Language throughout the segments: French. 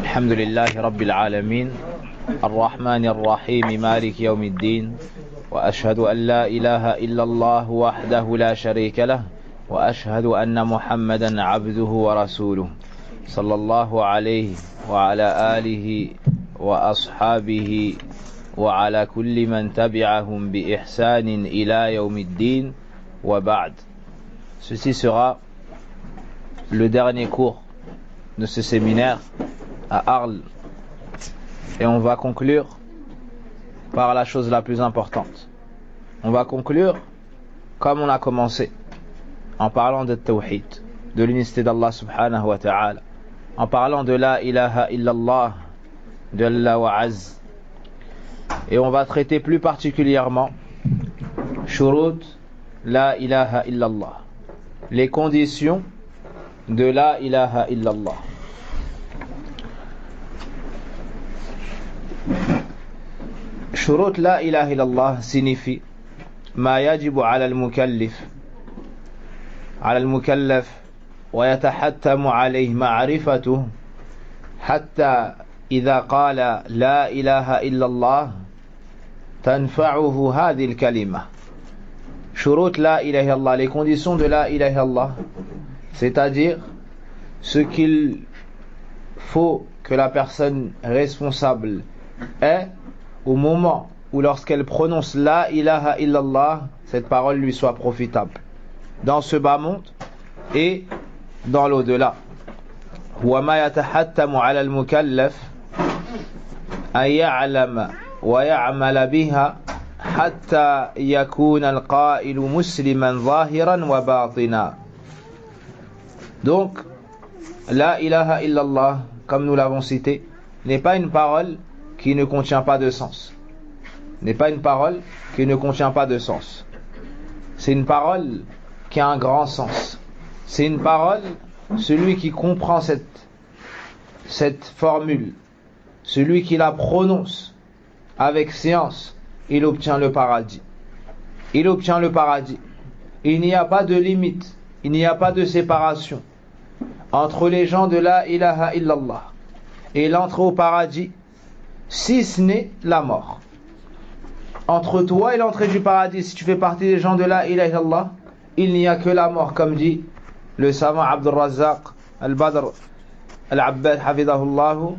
الحمد لله رب العالمين الرحمن الرحيم مالك يوم الدين وأشهد أن لا إله إلا الله وحده لا شريك له وأشهد أن محمدا عبده ورسوله صلى الله عليه وعلى آله وأصحابه وعلى كل من تبعهم بإحسان إلى يوم الدين وبعد. Ceci sera le dernier cours de ce séminaire à Arles et on va conclure par la chose la plus importante. On va conclure comme on a commencé, en parlant de Tawhid, de l'unicité d'Allah subhanahu wa ta'ala, en parlant de la ilaha illallah, de Allah wa az. Et on va traiter plus particulièrement shurut la ilaha illallah, les conditions de la ilaha illallah. Shurut la ilaha illallah signifie ما يجب على المكلف ويتحتم عليه معرفته حتى إذا قال لا إله إلا الله تنفعه هذه الكلمة. Shurut la ilaha illallah, les conditions de la ilaha illallah, c'est-à-dire ce qu'il faut que la personne responsable ait au moment où lorsqu'elle prononce la ilaha illallah, cette parole lui soit profitable dans ce bas monde et dans l'au-delà. وما يتحتم على المكلف أن يعلم ويعمل بها حتى يكون القائل مسلما ظاهرا وباطنا. Donc la ilaha illallah, comme nous l'avons cité, n'est pas une parole qui ne contient pas de sens. N'est pas une parole qui ne contient pas de sens. C'est une parole qui a un grand sens. C'est une parole, celui qui comprend cette formule, celui qui la prononce avec science, il obtient le paradis. Il obtient le paradis. Il n'y a pas de limite, il n'y a pas de séparation entre les gens de la ilaha illallah et l'entrée au paradis, si ce n'est la mort. Entre toi et l'entrée du paradis, si tu fais partie des gens de la ilaha illallah, il n'y a que la mort, comme dit le savant Abdul Razzaq al-Badr al-Abbad hafidahullahu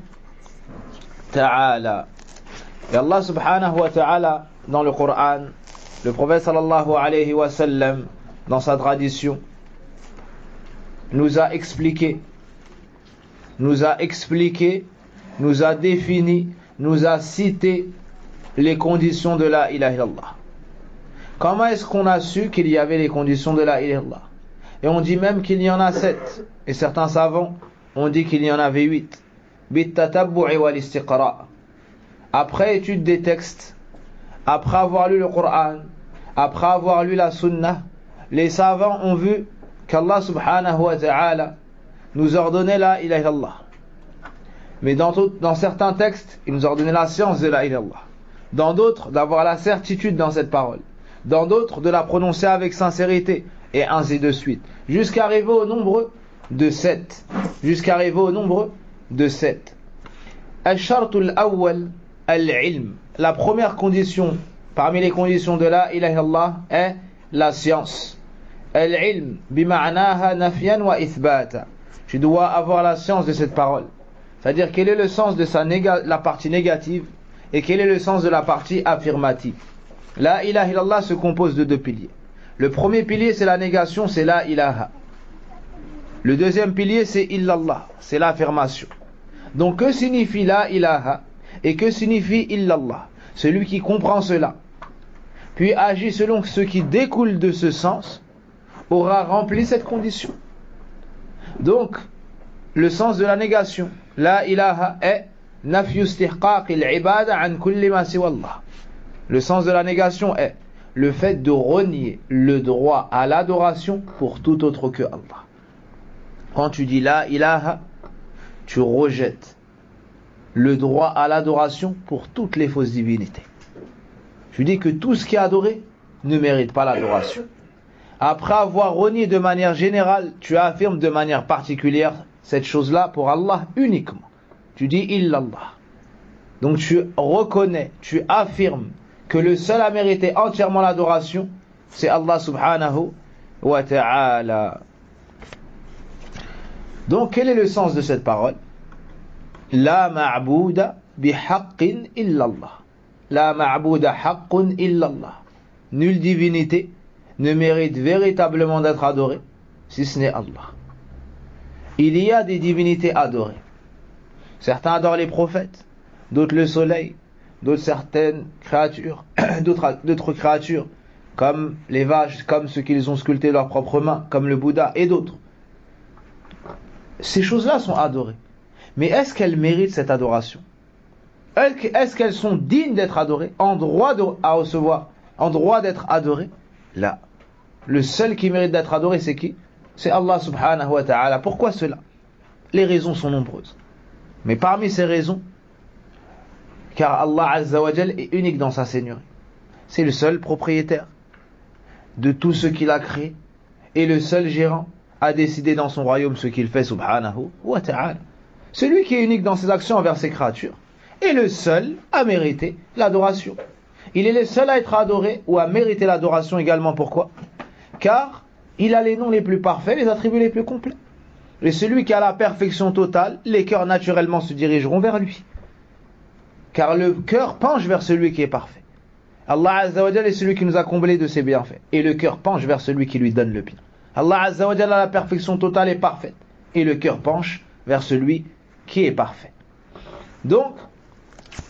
ta'ala. Et Allah subhanahu wa ta'ala, dans le Coran, le prophète sallallahu alayhi wa sallam, dans sa tradition, nous a expliqué, nous a défini, nous a cité les conditions de la ilaha illallah. Comment est-ce qu'on a su qu'il y avait les conditions de la ilaha illallah? Et on dit même qu'il y en a 7. Et certains savants ont dit qu'il y en avait 8. Bit-tatabbu'i wal-istiqra'. Après étude des textes, après avoir lu le Coran, après avoir lu la Sunna, les savants ont vu qu'Allah subhanahu wa ta'ala nous ordonnait la ilaha illallah. Mais dans certains textes, il nous ordonnait la science de la ilaha illallah. Dans d'autres, d'avoir la certitude dans cette parole. Dans d'autres, de la prononcer avec sincérité. Et ainsi de suite. Jusqu'à arriver au nombre de 7. Jusqu'à arriver au nombre de 7. Al-shartul awwal al-ilm. La première condition, parmi les conditions de la ilaha illallah, est la science. Al-ilm, bima'naha nafyan wa ithbata. Tu dois avoir la science de cette parole. C'est-à-dire, quel est le sens de la partie négative et quel est le sens de la partie affirmative. La ilaha illallah se compose de 2 piliers. Le premier pilier, c'est la négation, c'est la ilaha. Le deuxième pilier, c'est illallah, c'est l'affirmation. Donc, que signifie la ilaha et que signifie illallah? Celui qui comprend cela, puis agit selon ce qui découle de ce sens, aura rempli cette condition. Donc, le sens de la négation, la ilaha, est nafyu istihqaq al-ibada an kulli ma siwa Allah. Le sens de la négation est le fait de renier le droit à l'adoration pour tout autre que Allah. Quand tu dis la ilaha, tu rejettes le droit à l'adoration pour toutes les fausses divinités. Tu dis que tout ce qui est adoré ne mérite pas l'adoration. Après avoir renié de manière générale, tu affirmes de manière particulière cette chose-là pour Allah uniquement. Tu dis illallah. Donc tu reconnais, tu affirmes que le seul à mériter entièrement l'adoration, c'est Allah subhanahu wa ta'ala. Donc quel est le sens de cette parole? La ma'bouda bihaqqin illallah. La ma'bouda haqqun illallah. Nulle divinité ne mérite véritablement d'être adorée si ce n'est Allah. Il y a des divinités adorées. Certains adorent les prophètes, d'autres le soleil, d'autres certaines créatures, d'autres créatures comme les vaches, comme ceux qu'ils ont sculptés de leurs propres mains, comme le Bouddha et d'autres. Ces choses-là sont adorées. Mais est-ce qu'elles méritent cette adoration? Est-ce qu'elles sont dignes d'être adorées, en droit à recevoir, en droit d'être adorées? Là, le seul qui mérite d'être adoré, c'est qui? C'est Allah subhanahu wa ta'ala. Pourquoi cela? Les raisons sont nombreuses. Mais parmi ces raisons, car Allah azza wa jal est unique dans sa seigneurie. C'est le seul propriétaire de tout ce qu'il a créé et le seul gérant à décider dans son royaume ce qu'il fait subhanahu wa ta'ala. Celui qui est unique dans ses actions envers ses créatures est le seul à mériter l'adoration. Il est le seul à être adoré ou à mériter l'adoration également. Pourquoi? Car il a les noms les plus parfaits, les attributs les plus complets. Et celui qui a la perfection totale, les cœurs naturellement se dirigeront vers lui. Car le cœur penche vers celui qui est parfait. Allah azza wa jalla est celui qui nous a comblés de ses bienfaits. Et le cœur penche vers celui qui lui donne le bien. Allah azza wa jalla a la perfection totale et parfaite. Et le cœur penche vers celui qui est parfait. Donc,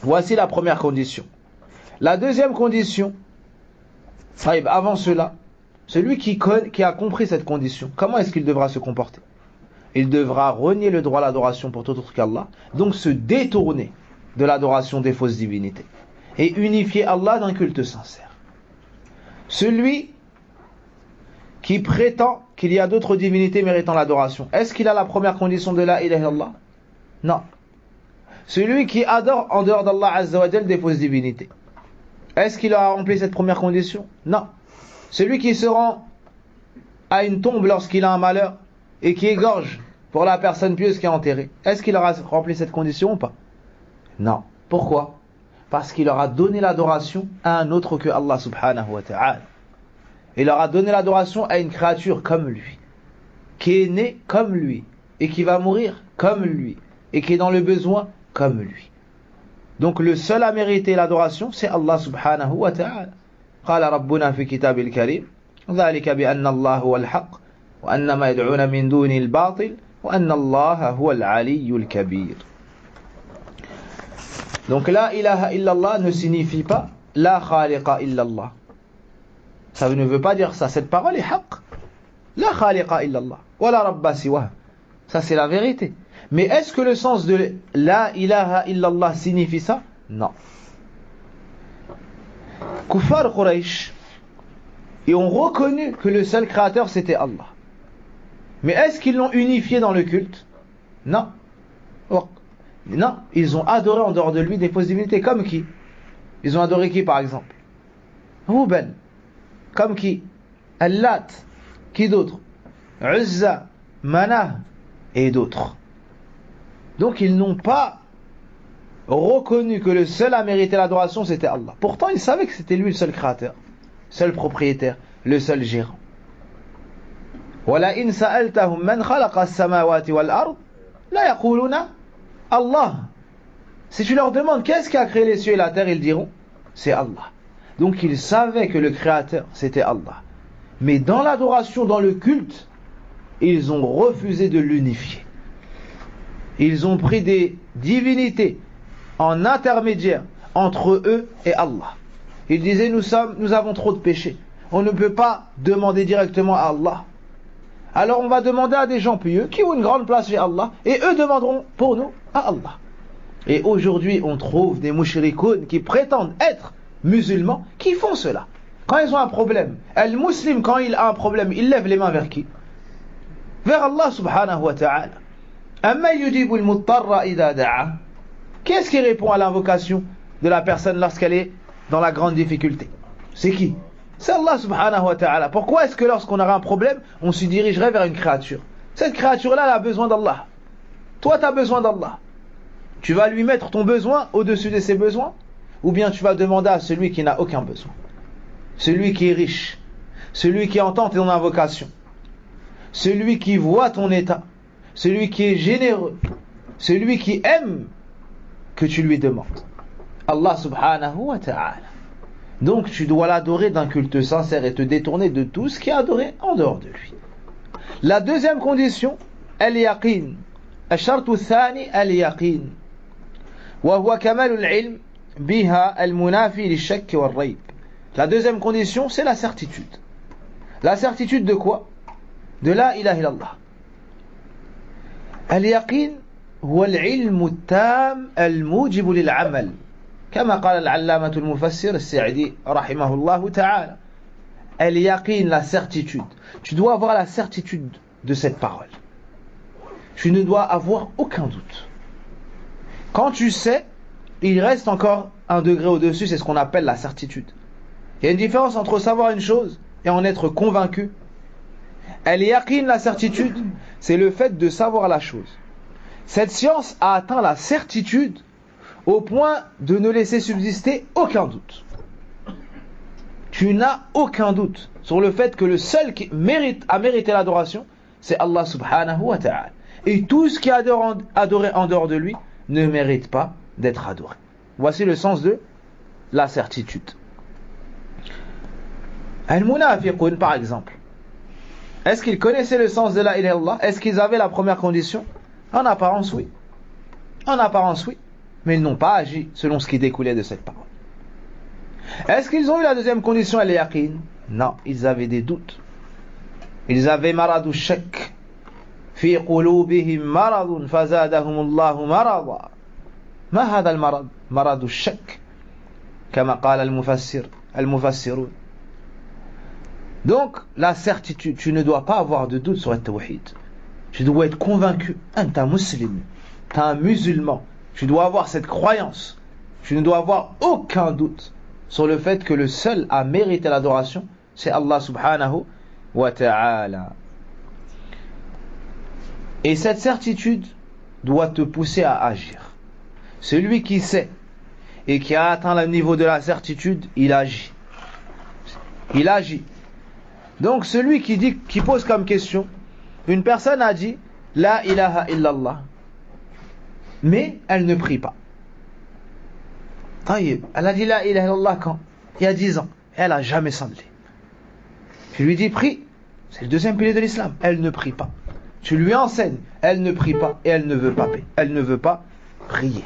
voici la première condition. La deuxième condition, avant cela, celui qui a compris cette condition, comment est-ce qu'il devra se comporter? Il devra renier le droit à l'adoration pour tout autre qu'Allah, donc se détourner de l'adoration des fausses divinités et unifier Allah d'un culte sincère. Celui qui prétend qu'il y a d'autres divinités méritant l'adoration, est-ce qu'il a la première condition de la ilaha illallah? Non. Celui qui adore en dehors d'Allah azza wa jal des fausses divinités, est-ce qu'il a rempli cette première condition? Non. Celui qui se rend à une tombe lorsqu'il a un malheur et qui égorge pour la personne pieuse qui est enterrée, est-ce qu'il aura rempli cette condition ou pas? Non. Pourquoi? Parce qu'il aura donné l'adoration à un autre que Allah subhanahu wa ta'ala. Il aura donné l'adoration à une créature comme lui, qui est née comme lui, et qui va mourir comme lui, et qui est dans le besoin comme lui. Donc le seul à mériter l'adoration, c'est Allah subhanahu wa ta'ala. قال ربنا في كتاب الكريم ذلك بأن الله هو الحق وأن ما يدعون من دون الباطل وأن الله هو العلي الكبير. Donc la ilaha illallah ne signifie pas la khaliqa illallah. Ça ne veut pas dire ça. Cette parole est haqq. La khaliqa illallah. Wa la rabba siwa. Ça c'est la vérité. Mais est-ce que le sens de la ilaha illallah signifie ça? Non. Kuffar Quraysh, ils ont reconnu que le seul créateur c'était Allah. Mais est-ce qu'ils l'ont unifié dans le culte? Non. Non, ils ont adoré en dehors de lui des fausses divinités. Comme qui? Ils ont adoré qui par exemple? Hubal. Comme qui? Allat. Qui d'autre? Uzza, Manah et d'autres. Donc ils n'ont pas reconnu que le seul à mériter l'adoration c'était Allah. Pourtant ils savaient que c'était lui le seul créateur, seul propriétaire, le seul gérant. وَلَئِنْ سَأَلْتَهُمْ مَنْ خَلَقَ السَّمَاوَاتِ وَالْأَرْضِ لَا يَقُولُونَ Allah. Si tu leur demandes qu'est-ce qui a créé les cieux et la terre, ils diront c'est Allah. Donc ils savaient que le créateur c'était Allah. Mais dans l'adoration, dans le culte, ils ont refusé de l'unifier. Ils ont pris des divinités en intermédiaire entre eux et Allah. Ils disaient nous avons trop de péchés. On ne peut pas demander directement à Allah. Alors on va demander à des gens pieux qui ont une grande place chez Allah et eux demanderont pour nous à Allah. Et aujourd'hui on trouve des mushrikoun qui prétendent être musulmans qui font cela. Quand ils ont un problème, le musulman quand il a un problème, il lève les mains vers qui? Vers Allah subhanahu wa ta'ala. Amma yujibu al-muttarra idha da'a. Qu'est-ce qui répond à l'invocation de la personne lorsqu'elle est dans la grande difficulté? C'est qui? C'est Allah subhanahu wa ta'ala. Pourquoi est-ce que lorsqu'on aura un problème, on se dirigerait vers une créature? Cette créature-là, elle a besoin d'Allah. Toi, tu as besoin d'Allah. Tu vas lui mettre ton besoin au-dessus de ses besoins, ou bien tu vas demander à celui qui n'a aucun besoin, celui qui est riche, celui qui entend ton invocation, celui qui voit ton état, celui qui est généreux, celui qui aime que tu lui demandes. Allah subhanahu wa ta'ala. Donc tu dois l'adorer d'un culte sincère et te détourner de tout ce qui est adoré en dehors de lui. La deuxième condition, al-yaqin. الشرط الثاني اليقين وهو كمال العلم بها المنافي للشك والريب. La deuxième condition, c'est la certitude. La certitude de quoi? De la ilaha illallah. اليقين هو العلم التام الموجب للعمل كما قال العلامة المفسر السعدي رحمه الله تعالى. اليقين, la certitude. Tu dois avoir la certitude de cette parole. Tu ne dois avoir aucun doute. Quand tu sais, il reste encore un degré au-dessus, c'est ce qu'on appelle la certitude. Il y a une différence entre savoir une chose et en être convaincu. Al-yaqin, la certitude, c'est le fait de savoir la chose. Cette science a atteint la certitude au point de ne laisser subsister aucun doute. Tu n'as aucun doute sur le fait que le seul qui a mérité l'adoration, c'est Allah subhanahu wa ta'ala. Et tout ce qui est adoré en dehors de lui ne mérite pas d'être adoré. Voici le sens de la certitude. Al-Munafiqun, par exemple. Est-ce qu'ils connaissaient le sens de la ilaha illallah? Est-ce qu'ils avaient la première condition? En apparence, oui. En apparence, oui. Mais ils n'ont pas agi selon ce qui découlait de cette parole. Est-ce qu'ils ont eu la deuxième condition, al-yaqin? Non, ils avaient des doutes. Ils avaient maradu shak. في قلوبهم مرض فزادهم الله مرضا ما هذا المرض؟ مرض الشك كما قال المفسرون. Donc la certitude, tu ne dois pas avoir de doute sur le tawhid. Tu dois être convaincu, anta muslim, tu es un musulman. Tu dois avoir cette croyance. Tu ne dois avoir aucun doute sur le fait que le seul à mériter l'adoration, c'est Allah subhanahu wa ta'ala. Et cette certitude doit te pousser à agir. Celui qui sait et qui a atteint le niveau de la certitude, il agit. Il agit. Donc celui qui pose comme question, une personne a dit La ilaha illallah, mais elle ne prie pas. Taïb, elle a dit La ilaha illallah quand? Il y a 10 ans. Elle n'a jamais semblé. Je lui dis prie. C'est le deuxième pilier de l'islam. Elle ne prie pas. Tu lui enseignes, elle ne prie pas et elle ne veut pas prier.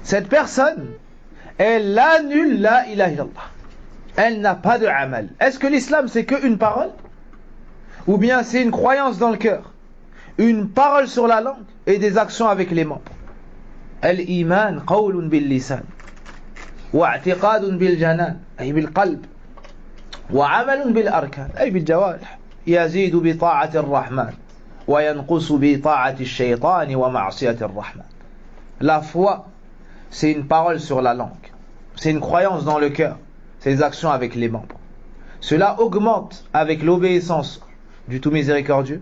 Cette personne, elle annule la ilaha illallah. Elle n'a pas de amal. Est-ce que l'islam c'est qu'une parole? Ou bien c'est une croyance dans le cœur, une parole sur la langue et des actions avec les membres? Al-iman qawlun bil lisan wa i'tiqadun bil janan ay bil qalb wa amalun bil arkan ay bil jawarih. يزيد بطاعة الرحمن وينقص بطاعة الشيطان ومعصية الرحمن. La foi, c'est une parole sur la langue, c'est une croyance dans le cœur, c'est des actions avec les membres. Cela augmente avec l'obéissance du tout miséricordieux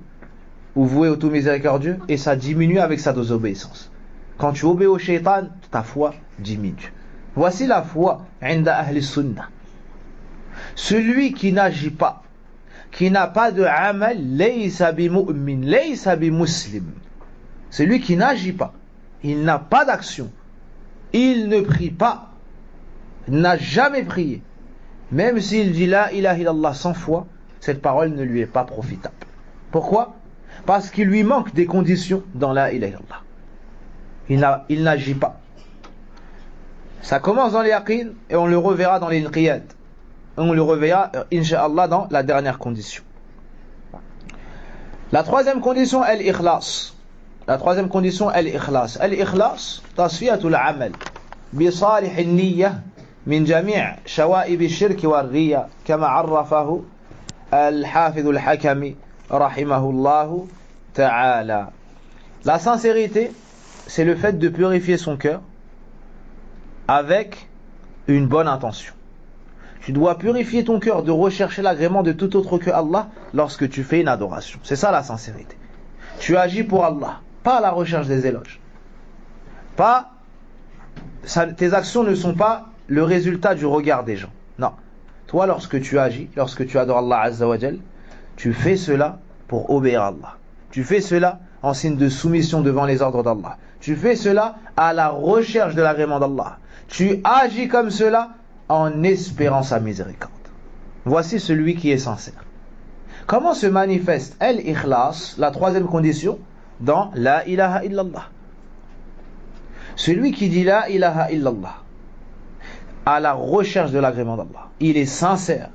ou voué au tout miséricordieux, et ça diminue avec sa désobéissance. Quand tu obéis au shaitan, ta foi diminue. Voici la foi inda ahli sunnah. Celui qui n'agit pas, qui n'a pas de amal, laysa bi mu'min, laysa bi muslim. Celui qui n'agit pas, il n'a pas d'action, il ne prie pas, n'a jamais prié, même s'il dit la ilaha illallah 100 fois, cette parole ne lui est pas profitable. Pourquoi? Parce qu'il lui manque des conditions dans la ilaha illallah. Il n'agit pas. Ça commence dans les yaqin et on le reverra dans les inqiyad. On le reverra, incha'Allah, dans la dernière condition. La troisième condition, al-ikhlas. La troisième condition, al-ikhlas. Al-ikhlas, tasfiyatul amal, bi salih al-niyya, min jami' shawa'ib al-shirk wal-riya, kama arrafahu al-hafidh al-hakami, rahimahullahu ta'ala. La sincérité, c'est le fait de purifier son cœur avec une bonne intention. Tu dois purifier ton cœur de rechercher l'agrément de tout autre que Allah lorsque tu fais une adoration. C'est ça la sincérité. Tu agis pour Allah, pas à la recherche des éloges. Pas, tes actions ne sont pas le résultat du regard des gens. Non. Toi, lorsque tu agis, lorsque tu adores Allah Azza wa Jal, tu fais cela pour obéir à Allah. Tu fais cela en signe de soumission devant les ordres d'Allah. Tu fais cela à la recherche de l'agrément d'Allah. Tu agis comme cela en espérant sa miséricorde. Voici celui qui est sincère. Comment se manifeste al-ikhlas, la troisième condition, dans la ilaha illallah? Celui qui dit la ilaha illallah à la recherche de l'agrément d'Allah, il est sincère,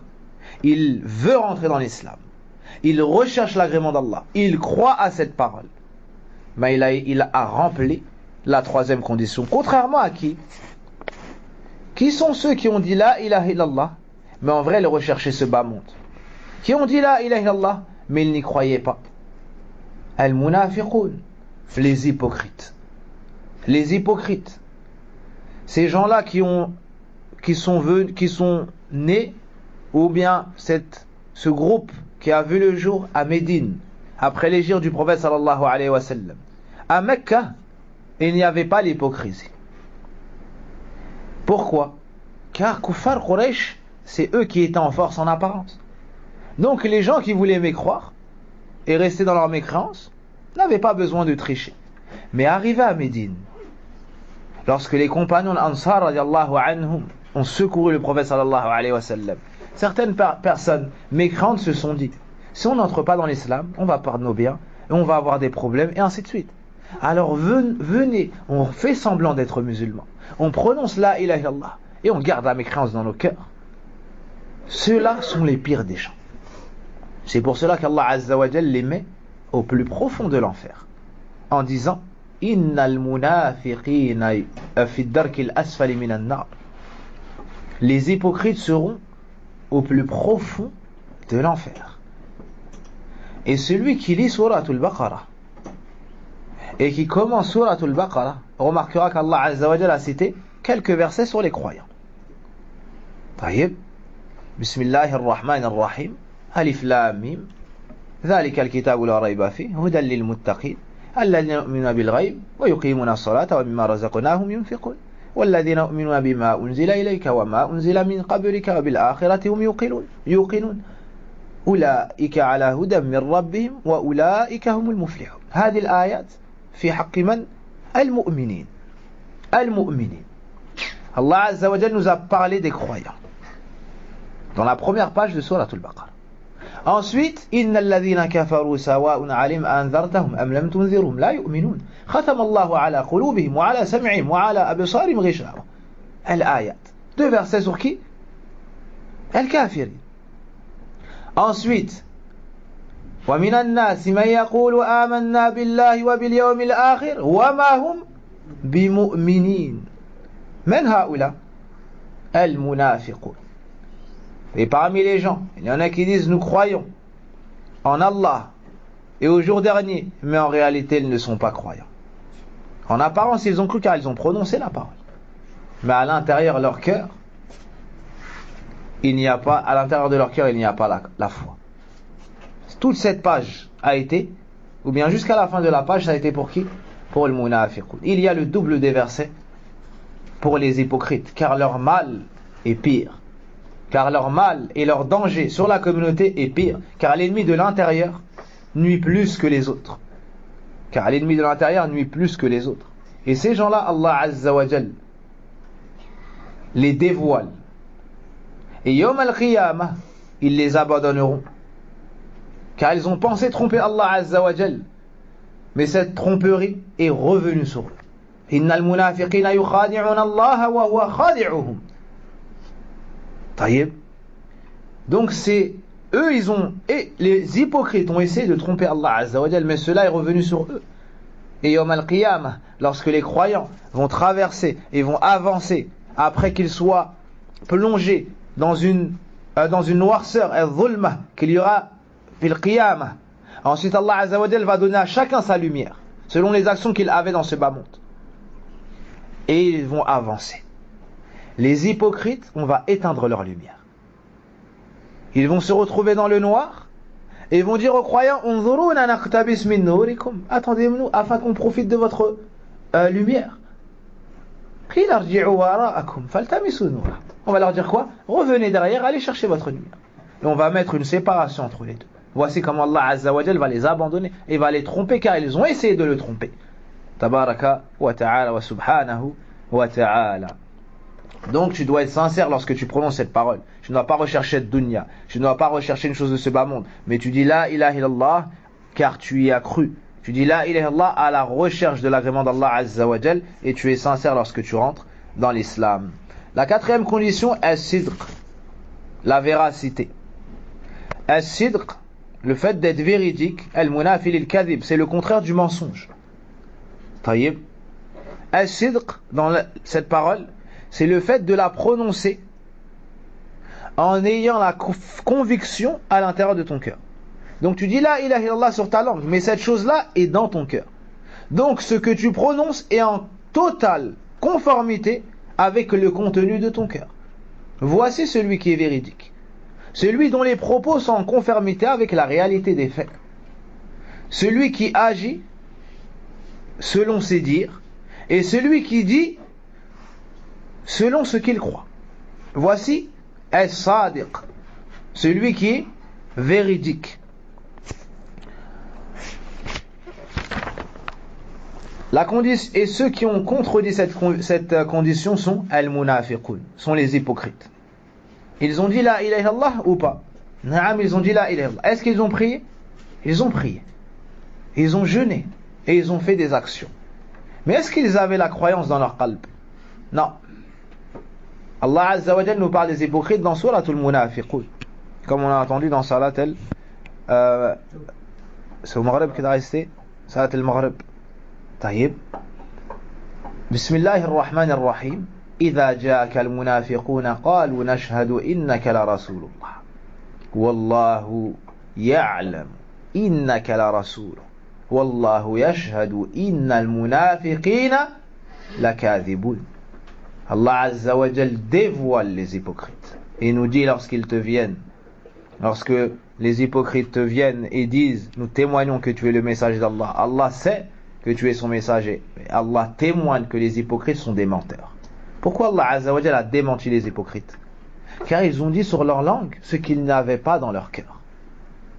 il veut rentrer dans l'islam, il recherche l'agrément d'Allah, il croit à cette parole, mais il a rempli la troisième condition. Contrairement à qui? Qui sont ceux qui ont dit la ilaha illallah, mais en vrai ils recherchaient ce bas monde? Qui ont dit la ilaha illallah, mais ils n'y croyaient pas? Al-munafiqun, les hypocrites. Les hypocrites. Ces gens-là qui sont nés, ou bien ce groupe qui a vu le jour à Médine, après l'hégire du prophète sallallahu alayhi wa sallam. À Mecca, il n'y avait pas l'hypocrisie. Pourquoi? Car Kuffar Quraysh, c'est eux qui étaient en force en apparence. Donc les gens qui voulaient mécroire et rester dans leur mécréance n'avaient pas besoin de tricher. Mais arrivé à Médine, lorsque les compagnons Ansar radiallahu anhum ont secouru le prophète sallallahu alayhi wa sallam, certaines personnes mécréantes se sont dit, si on n'entre pas dans l'islam, on va perdre nos biens, et on va avoir des problèmes, et ainsi de suite. Alors venez, on fait semblant d'être musulmans, on prononce la ilaha illallah, et on garde la mécréance dans nos cœurs. Ceux-là sont les pires des gens. C'est pour cela qu'Allah Azza wa Jal les met au plus profond de l'enfer, en disant Innal munafiqina fi darkil asfali minan nar. Les hypocrites seront au plus profond de l'enfer. Et celui qui lit Suratul Baqarah et qui commence Suratul Baqarah remarquera qu'Allah Azza wa Jal a cité quelques versets sur les croyants. Taïb, Bismillahirrahmanirrahim, Alif Lam Mim, ذلك الكتاب لا ريب فيه هدى للمتقين الذين يؤمنون بالغيب ويقيمون الصلاة ومما رزقناهم ينفقون والذين يؤمنون بما أنزل إليك وما أنزل من قبلك وبالآخرة هم يوقنون أولئك على هدى من ربهم وأولئك هم المفلحون. هذه الآيات في حق من؟ المؤمنين. Allah Azza wa Jal nous a parlé des croyants dans la première page de Suratul Baqarah. Ensuite, innal ladhina kafaru sawa'un 'alayhim anzartahum am lam tunzirhum la yu'minun. Khatama Allahu 'ala qulubihim wa 'ala sam'ihim wa 'ala absarihim ghishawa. Al-ayat. Deux versets sur qui? Al-kafirin. Ensuite, wa minan nasi man yaqulu amanna billahi wa bil yawmil akhir wa ma hum bimu'minin. Man haula? Al-munafiqun. Et parmi les gens, il y en a qui disent nous croyons en Allah et au jour dernier, mais en réalité ils ne sont pas croyants. En apparence ils ont cru car ils ont prononcé la parole, mais à l'intérieur de leur cœur, il n'y a pas la foi. Toute cette page a été, ou bien jusqu'à la fin de la page, ça a été pour qui? Pour le munafiqun. Il y a le double des versets pour les hypocrites, car leur mal est pire. Car leur mal et leur danger sur la communauté est pire. Car l'ennemi de l'intérieur nuit plus que les autres. Et ces gens-là, Allah Azza wa Jal les dévoile. Et Yawm al-Qiyamah, ils les abandonneront. Car ils ont pensé tromper Allah Azza wa Jal. Mais cette tromperie est revenue sur eux. Innal munafiqina yukhadi'un Allah wa huwa khadi'uhum. Donc c'est eux, et les hypocrites ont essayé de tromper Allah Azza wa Jal, mais cela est revenu sur eux. Et Yawm al-Qiyamah, lorsque les croyants vont traverser et vont avancer, après qu'ils soient plongés dans une noirceur, al-dhulma, qu'il y aura fil qiyamah, ensuite Allah Azza wa Jal va donner à chacun sa lumière, selon les actions qu'il avait dans ce bas monde. Et ils vont avancer. Les hypocrites, on va éteindre leur lumière. Ils vont se retrouver dans le noir Et ils vont dire aux croyants, Unzuruna naqtabis min nurikum, attendez-nous afin qu'on profite de votre lumière. On va leur dire quoi? Revenez derrière, allez chercher votre lumière. Et on va mettre une séparation entre les deux. Voici comment Allah Azza wa Jal va les abandonner et va les tromper car ils ont essayé de le tromper. Tabaraka wa ta'ala wa subhanahu wa ta'ala. Donc tu dois être sincère lorsque tu prononces cette parole. Tu ne dois pas rechercher de dunya. Tu ne dois pas rechercher une chose de ce bas monde. Mais tu dis la ilaha illallah car tu y as cru. Tu dis la ilaha illallah à la recherche de l'agrément d'Allah Azza wa Jal et tu es sincère lorsque tu rentres dans l'islam. La quatrième condition est sidq, la véracité. As-sidq, le fait d'être véridique, al-munafil al-kadhib, c'est le contraire du mensonge. Taïb. As-sidq, dans cette parole, c'est le fait de la prononcer en ayant la conviction à l'intérieur de ton cœur. Donc tu dis la ilaha illallah sur ta langue, mais cette chose-là est dans ton cœur. Donc ce que tu prononces est en totale conformité avec le contenu de ton cœur. Voici celui qui est véridique. Celui dont les propos sont en conformité avec la réalité des faits. Celui qui agit selon ses dires et celui qui dit selon ce qu'il croit. Voici as-sadiq, celui qui est véridique. La condition, et ceux qui ont contredit cette condition sont al-munafiqun, sont les hypocrites. Ils ont dit la ilaha illallah ou pas? Naam, ils ont dit la ilaha illallah. Est-ce qu'ils ont prié? Ils ont prié. Ils ont jeûné et ils ont fait des actions. Mais est-ce qu'ils avaient la croyance dans leur qalb? Non. Allah Azza wa Jalla nous parle des hypocrites dans Suratul Munafiqun, comme on a entendu dans Salat c'est au Maghreb qu'il a resté, Salat al-Maghreb. طيب بسم الله الرحمن الرحيم إذا جاءك المنافقون قالوا نشهد إنك لرسول الله والله يعلم إنك لرسول والله يشهد إن المنافقين لكاذبون. Allah Azza wa Jal dévoile les hypocrites et nous dit lorsqu'ils te viennent, lorsque les hypocrites te viennent et disent nous témoignons que tu es le messager d'Allah, Allah sait que tu es son messager. Mais Allah témoigne que les hypocrites sont des menteurs. Pourquoi Allah Azza wa Jalla a démenti les hypocrites? Car ils ont dit sur leur langue ce qu'ils n'avaient pas dans leur cœur.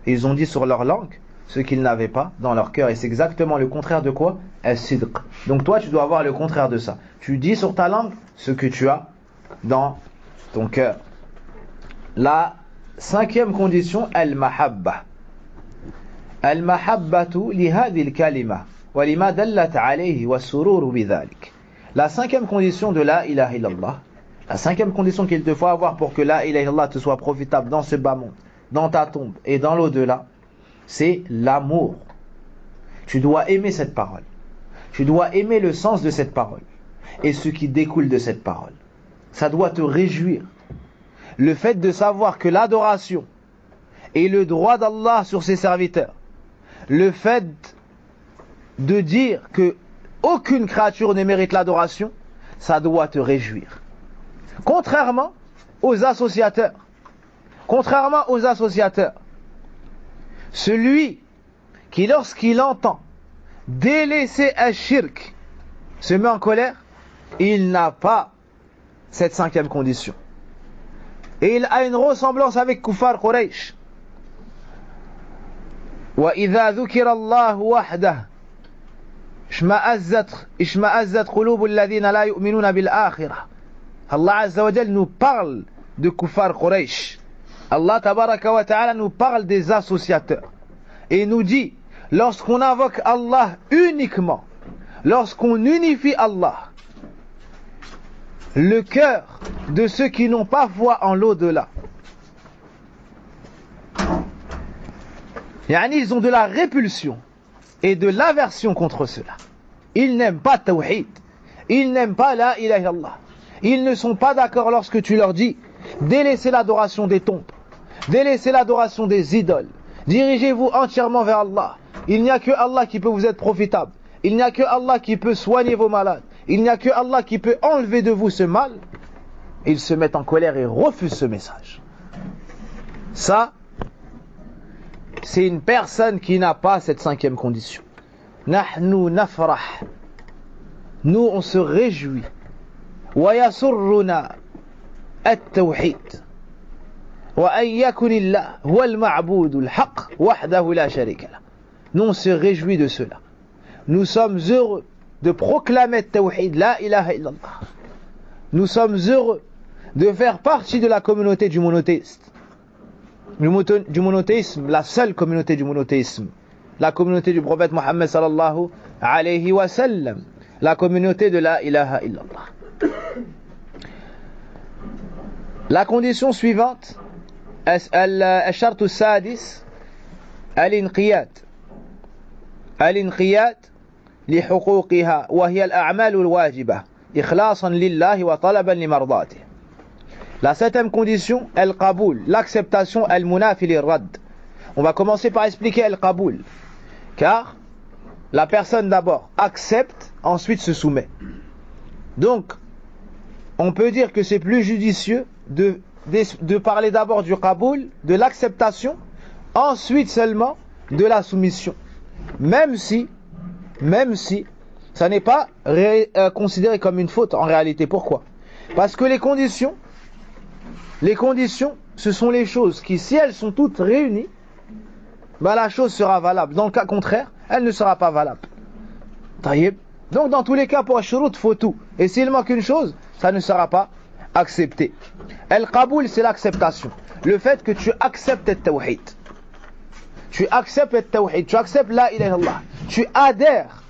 Ils ont dit sur leur langue ce qu'ils n'avaient pas dans leur cœur. Et c'est exactement le contraire de quoi? As-sidq. Donc toi tu dois avoir le contraire de ça. Tu dis sur ta langue ce que tu as dans ton cœur. La cinquième condition, al-mahabba. Al-mahabbatu li hadhihi al-kalima. La cinquième condition de la ilaha illallah, la cinquième condition qu'il te faut avoir pour que la ilaha illallah te soit profitable dans ce bas monde, dans ta tombe et dans l'au-delà, c'est l'amour. Tu dois aimer cette parole. Tu dois aimer le sens de cette parole et ce qui découle de cette parole. Ça doit te réjouir. Le fait de savoir que l'adoration est le droit d'Allah sur ses serviteurs, le fait de dire que aucune créature ne mérite l'adoration, ça doit te réjouir. Contrairement aux associateurs, celui qui lorsqu'il entend délaisser un shirk se met en colère, il n'a pas cette cinquième condition. Et il a une ressemblance avec Kuffar Quraysh. وَإِذَا ذُكِرَ اللَّهُ وَحْدَهُ اشمأزت قلوب الذين لا يؤمنون بالآخرة. Allah Azza wa Jal nous parle de Kuffar Quraysh. Allah Tabaraka wa Ta'ala nous parle des associateurs. Et nous dit, lorsqu'on invoque Allah uniquement, lorsqu'on unifie Allah, le cœur de ceux qui n'ont pas foi en l'au-delà, ils ont de la répulsion et de l'aversion contre cela. Ils n'aiment pas Tawhid. Ils n'aiment pas la ilaha illallah. Ils ne sont pas d'accord lorsque tu leur dis délaissez l'adoration des tombes, délaissez l'adoration des idoles, dirigez-vous entièrement vers Allah. Il n'y a que Allah qui peut vous être profitable. Il n'y a que Allah qui peut soigner vos malades. Il n'y a que Allah qui peut enlever de vous ce mal. Ils se mettent en colère et refusent ce message. Ça, c'est une personne qui n'a pas cette cinquième condition. Nahnu nafrah. Nous, on se réjouit. Wa yasurruna at-tawhid. Wa an yakunillah huwa al-ma'bud al-haq wahdahu la sharika lah. Nous, on se réjouit de cela. Nous sommes heureux de proclamer le tawhid, la ilaha illallah. Nous sommes heureux de faire partie de la communauté du monothéisme. Du monothéisme, la seule communauté du monothéisme. La communauté du prophète Mohammed sallallahu alayhi wa sallam. La communauté de la ilaha illallah. La condition suivante, الشرط السادس الانقياد. الانقياد لحقوقها وهي الأعمال الواجبة إخلاصا لله وطلبا لمرضاته. La septième condition, al-qaboul, l'acceptation, al-munafi lir-radd. On va commencer par expliquer al-qaboul, car la personne d'abord accepte, ensuite se soumet. Donc, on peut dire que c'est plus judicieux de parler d'abord du qaboul, de l'acceptation, ensuite seulement de la soumission. Même si ça n'est pas considéré comme une faute en réalité. Pourquoi? Parce que les conditions, ce sont les choses qui, si elles sont toutes réunies, bah la chose sera valable. Dans le cas contraire, elle ne sera pas valable. Donc dans tous les cas, pour Ashurut, il faut tout. Et s'il manque une chose, ça ne sera pas accepté. Al-Qaboul, c'est l'acceptation. Le fait que tu acceptes le tawhid. Tu acceptes le tawhid. Tu acceptes la ilaha illallah. Tu adhères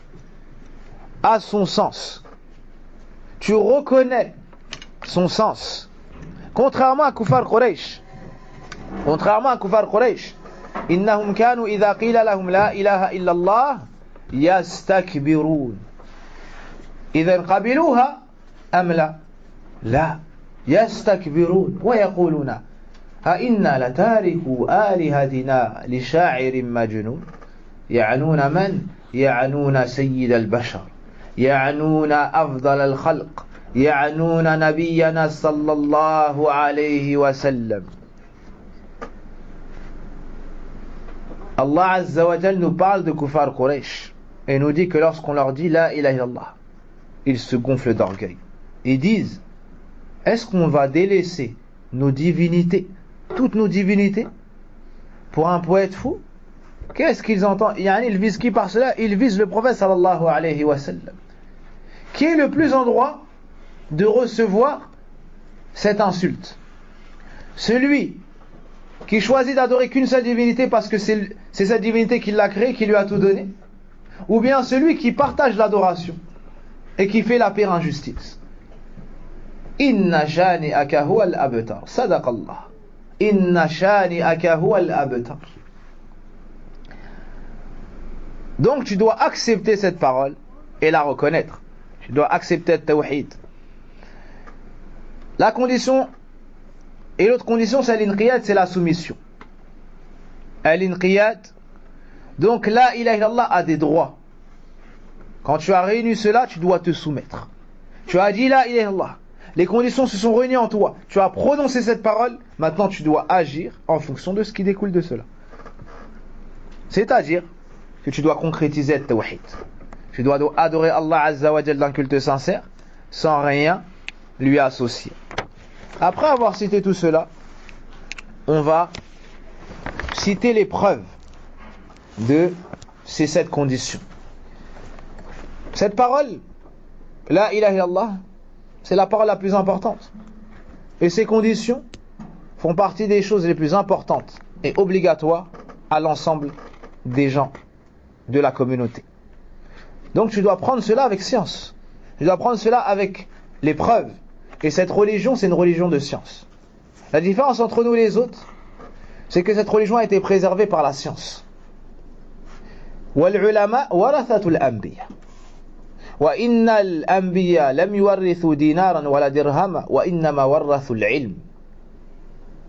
à son sens. Tu reconnais son sens. Contrairement à Kufar Quraysh. إنهم كانوا إذا قيل لهم لا إله إلا الله يستكبرون. إذا قبلوها أم لا؟ لا يستكبرون ويقولون أئنا لتاركوا آلهتنا لشاعر مجنون. يعنون من؟ يعنون سيد البشر، يعنون أفضل الخلق، يعنون نبينا صلى الله عليه وسلم. Allah Azza wa Jal nous parle de Kufar Quraysh et nous dit que lorsqu'on leur dit la ilaha illallah, ils se gonflent d'orgueil. Ils disent, est-ce qu'on va délaisser nos divinités, toutes nos divinités, pour un poète fou? Qu'est-ce qu'ils entendent? Ils visent qui par cela? Ils visent le prophète sallallahu alayhi wa sallam, qui est le plus en droit de recevoir cette insulte. Celui qui choisit d'adorer qu'une seule divinité parce que c'est cette divinité qui l'a créé, qui lui a tout donné, ou bien celui qui partage l'adoration et qui fait la pire injustice. Inna shani'aka huwa al-abtar. Sadaqallah. Inna shani'aka huwa al-abtar. Donc tu dois accepter cette parole et la reconnaître. Tu dois accepter le tawhid. La condition, et l'autre condition, c'est l'inqiyad, c'est la soumission. L'inqiyad, donc la ilaha illallah a des droits. Quand tu as réuni cela, tu dois te soumettre. Tu as dit la ilaha illallah. Les conditions se sont réunies en toi. Tu as prononcé cette parole. Maintenant, tu dois agir en fonction de ce qui découle de cela. C'est-à-dire que tu dois concrétiser le tawhid. Tu dois adorer Allah Azza wa Jal d'un culte sincère, sans rien lui associer. Après avoir cité tout cela, on va citer les preuves de ces 7 conditions. Cette parole, la ilaha illallah, c'est la parole la plus importante. Et ces conditions font partie des choses les plus importantes et obligatoires à l'ensemble des gens de la communauté. Donc tu dois prendre cela avec science. Tu dois prendre cela avec les preuves. Et cette religion, c'est une religion de science. La différence entre nous et les autres, c'est que cette religion a été préservée par la science. وَالْعُلَمَاء وَرَثَةُ الْأَنْبِيَاءِ وَإِنَّ الْأَنْبِيَاءَ لَمْ يُوَرِّثُوا دِينَارًا وَلَا دِرْهَمًا وَإِنَّمَا وَرَّثُوا الْعِلْمَ.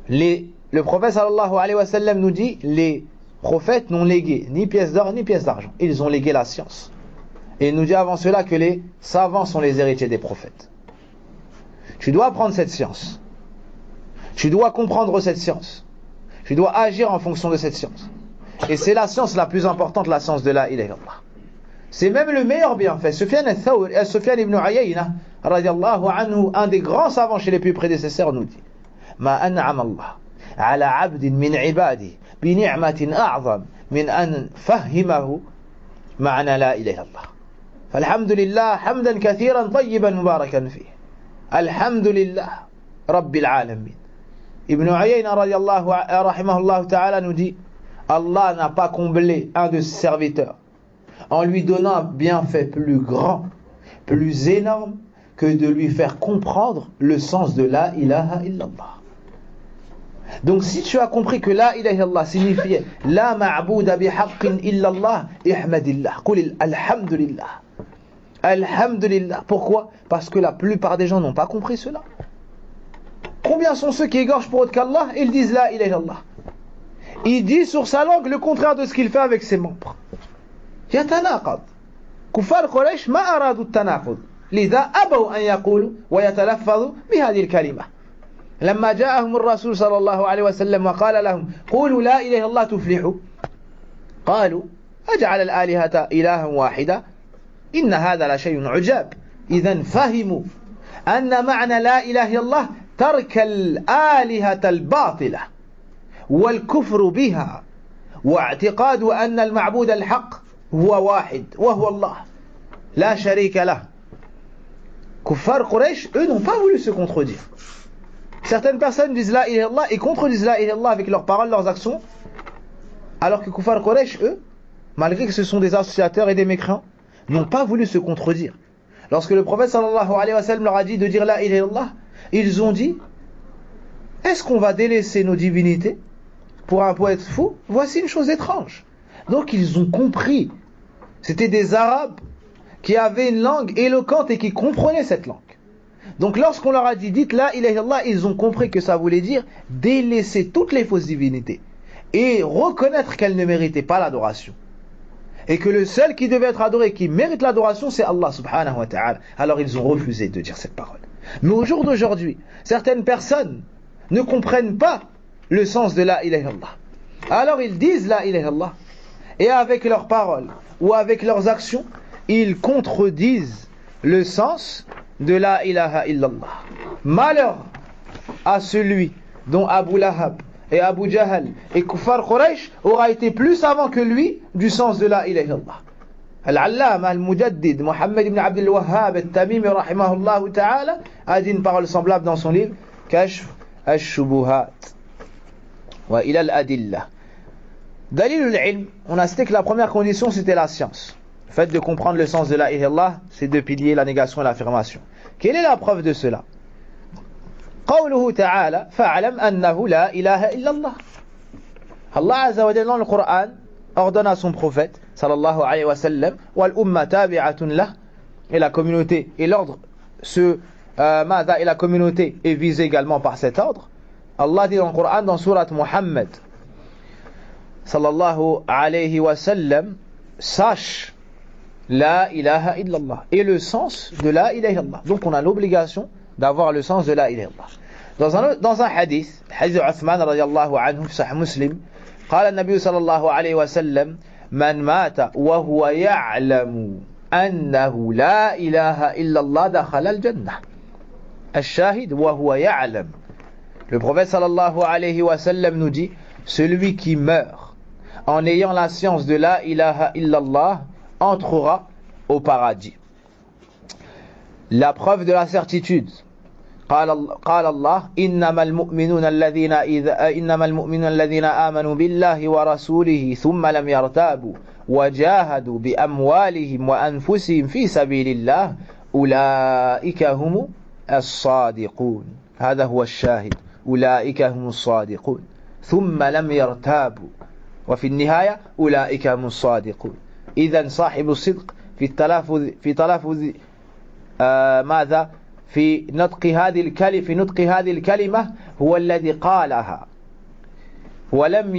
Le prophète sallallahu alayhi wa sallam nous dit, les prophètes n'ont légué ni pièces d'or ni pièces d'argent. Ils ont légué la science. Et il nous dit avant cela que les savants sont les héritiers des prophètes. Tu dois apprendre cette science. Tu dois comprendre cette science. Tu dois agir en fonction de cette science. Et c'est la science la plus importante, la science de la ilaha illallah. C'est même le meilleur bienfait. Sufyan ibn Uyayna, radiallahu anhu, un des grands savants chez les plus prédécesseurs, nous dit: Ma an'ama Allah ala abdin min ibadi bi ni'matin a'zam min an fahimahu ma'na la ilaha illallah. Falhamdulillah hamdan kathiran tayyiban mubarakan fih. Alhamdulillah rabbil alamin. Ibn Uyayna radiallahu rahimahullah ta'ala nous dit: Allah n'a pas comblé un de ses serviteurs en lui donnant un bienfait plus grand, plus énorme, que de lui faire comprendre le sens de la ilaha illallah. Donc si tu as compris que la ilaha illallah signifiait la ma'bouda bihaqqin illallah, ihmadillah, qul alhamdulillah. Alhamdulillah. Pourquoi? Parce que la plupart des gens n'ont pas compris cela. Combien sont ceux qui égorgent pour autre qu'Allah? Ils disent la ilaha illallah. Il dit sur sa langue le contraire de ce qu'il fait avec ses membres. يتناقض. كفار قريش ما أرادوا التناقض، لذا أبوا أن يقولوا ويتلفظوا بهذه الكلمة. لما جاءهم الرسول صلى الله عليه وسلم وقال لهم قولوا لا إله إلا الله تفلحوا، قالوا أجعل الآلهة إلها واحدا إن هذا لشيء عجاب. إذن فهموا أن معنى لا إله إلا الله ترك الآلهة الباطلة والكفر بها واعتقاد أن المعبود الحق هو واحد وهو الله لا شريك له. Kuffar Quraysh, eux n'ont pas voulu se contredire. Certaines personnes disent la ilaha illallah et contredisent la ilaha illallah avec leurs paroles, leurs actions, alors que Kuffar Quraysh, eux, malgré que ce sont des associateurs et des mécréants, n'ont pas voulu se contredire. Lorsque le prophète sallallahu alayhi wa sallam leur a dit de dire la ilaha illallah, ils ont dit: est-ce qu'on va délaisser nos divinités pour un poète fou? Voici une chose étrange. Donc ils ont compris. C'était des Arabes qui avaient une langue éloquente et qui comprenaient cette langue. Donc lorsqu'on leur a dit dites la ilaha illallah, ils ont compris que ça voulait dire délaisser toutes les fausses divinités et reconnaître qu'elles ne méritaient pas l'adoration. Et que le seul qui devait être adoré, qui mérite l'adoration, c'est Allah subhanahu wa ta'ala. Alors ils ont refusé de dire cette parole. Mais au jour d'aujourd'hui, certaines personnes ne comprennent pas le sens de la ilaha illallah. Alors ils disent la ilaha illallah. Et avec leurs paroles ou avec leurs actions, ils contredisent le sens de la ilaha illallah. Malheur à celui dont Abu Lahab et Abu Jahal et Kuffar Quraysh aura été plus savants que lui du sens de la ilaha illallah. Al-Allama al-Mujaddid Muhammad ibn Abdul Wahhab al-Tamimi rahimahullah ta'ala a dit une parole semblable dans son livre Kashf al-Shubuhat wa ila al-Adillah. Dalil al-ilm, on a cité que la première condition c'était la science. Le fait de comprendre le sens de la ilaha illallah, c'est deux piliers, la négation et l'affirmation. Quelle est la preuve de cela? قوله تعالى فاعلم أنه لا إله إلا الله. Allah Azza wa Jalla dans le Coran ordonne à son prophète sallallahu alayhi wa sallam wal umma tabi'atun lah, et la communauté et l'ordre et la communauté est visée également par cet ordre. Allah dit dans le Coran dans sourate Muhammad sallallahu alayhi wa sallam sache la ilaha illallah et le sens de la ilaha illallah. Donc on a l'obligation d'avoir le sens de la ilaha illallah. Dans un hadith Uthman radiyallahu anhu fi Sahih Muslim, قال النبي صلى الله عليه وسلم من مات وهو يعلم أنه لا إله إلا الله دخل الجنة. الشاهد وهو يعلم. Le prophète sallallahu alayhi wa sallam nous dit celui qui meurt en ayant la science de la ilaha illallah entrera au paradis. La preuve de la certitude. قال الله إنما المؤمنون الذين آمنوا بالله ورسوله ثم لم يرتابوا وجاهدوا بأموالهم وأنفسهم في سبيل الله أولئك هم الصادقون. هذا هو الشاهد. أولئك هم الصادقون ثم لم يرتابوا وفي النهاية أولئك هم الصادقون. إذن صاحب الصدق في تلفظ ماذا في نطق هذه الكلمة هو الذي قالها ولم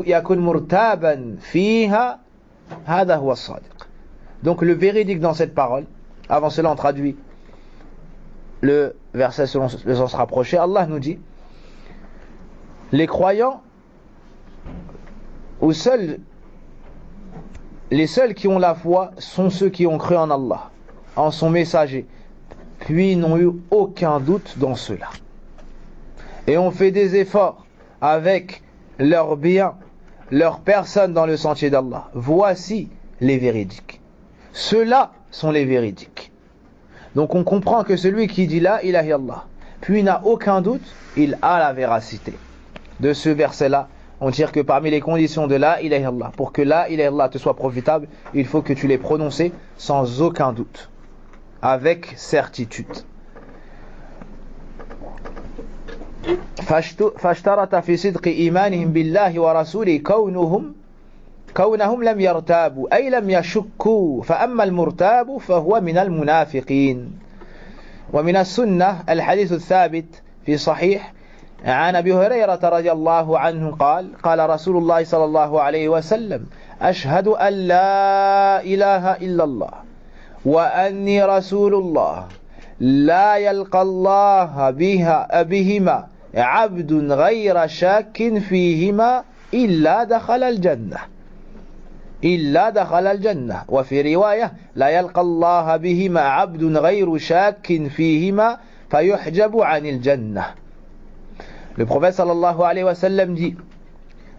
يكن مرتابا فيها. هذا هو الصادق. Donc le véridique dans cette parole, avant cela on traduit le verset selon le sens rapproché. Allah nous dit les croyants où les seuls qui ont la foi sont ceux qui ont cru en Allah, en son messager, puis n'ont eu aucun doute dans cela. Et ont fait des efforts avec leurs biens, leurs personnes dans le sentier d'Allah. Voici les véridiques. Ceux-là sont les véridiques. Donc on comprend que celui qui dit la ilaha illallah, puis n'a aucun doute, il a la véracité. De ce verset-là, on tire que parmi les conditions de la ilaha illallah, pour que la ilaha illallah te soit profitable, il faut que tu l'aies prononcé sans aucun doute, avec certitude. فاشترط في صدق إيمانهم بالله ورسوله كونهم لم يرتابوا أي لم يشكوا فأما المرتاب فهو من المنافقين. ومن السنة الحديث الثابت في صحيح عن أبي هريرة رضي الله عنه قال رسول الله صلى الله عليه وسلم أشهد أن لا إله إلا الله وأني رسول الله لا يلقى الله بهما عبد غير شاك فيهما إلا دخل الجنة وفي رواية لا يلقى الله بهما عبد غير شاك فيهما فيحجب عن الجنة. Le prophète sallallahu alayhi wa sallam dit: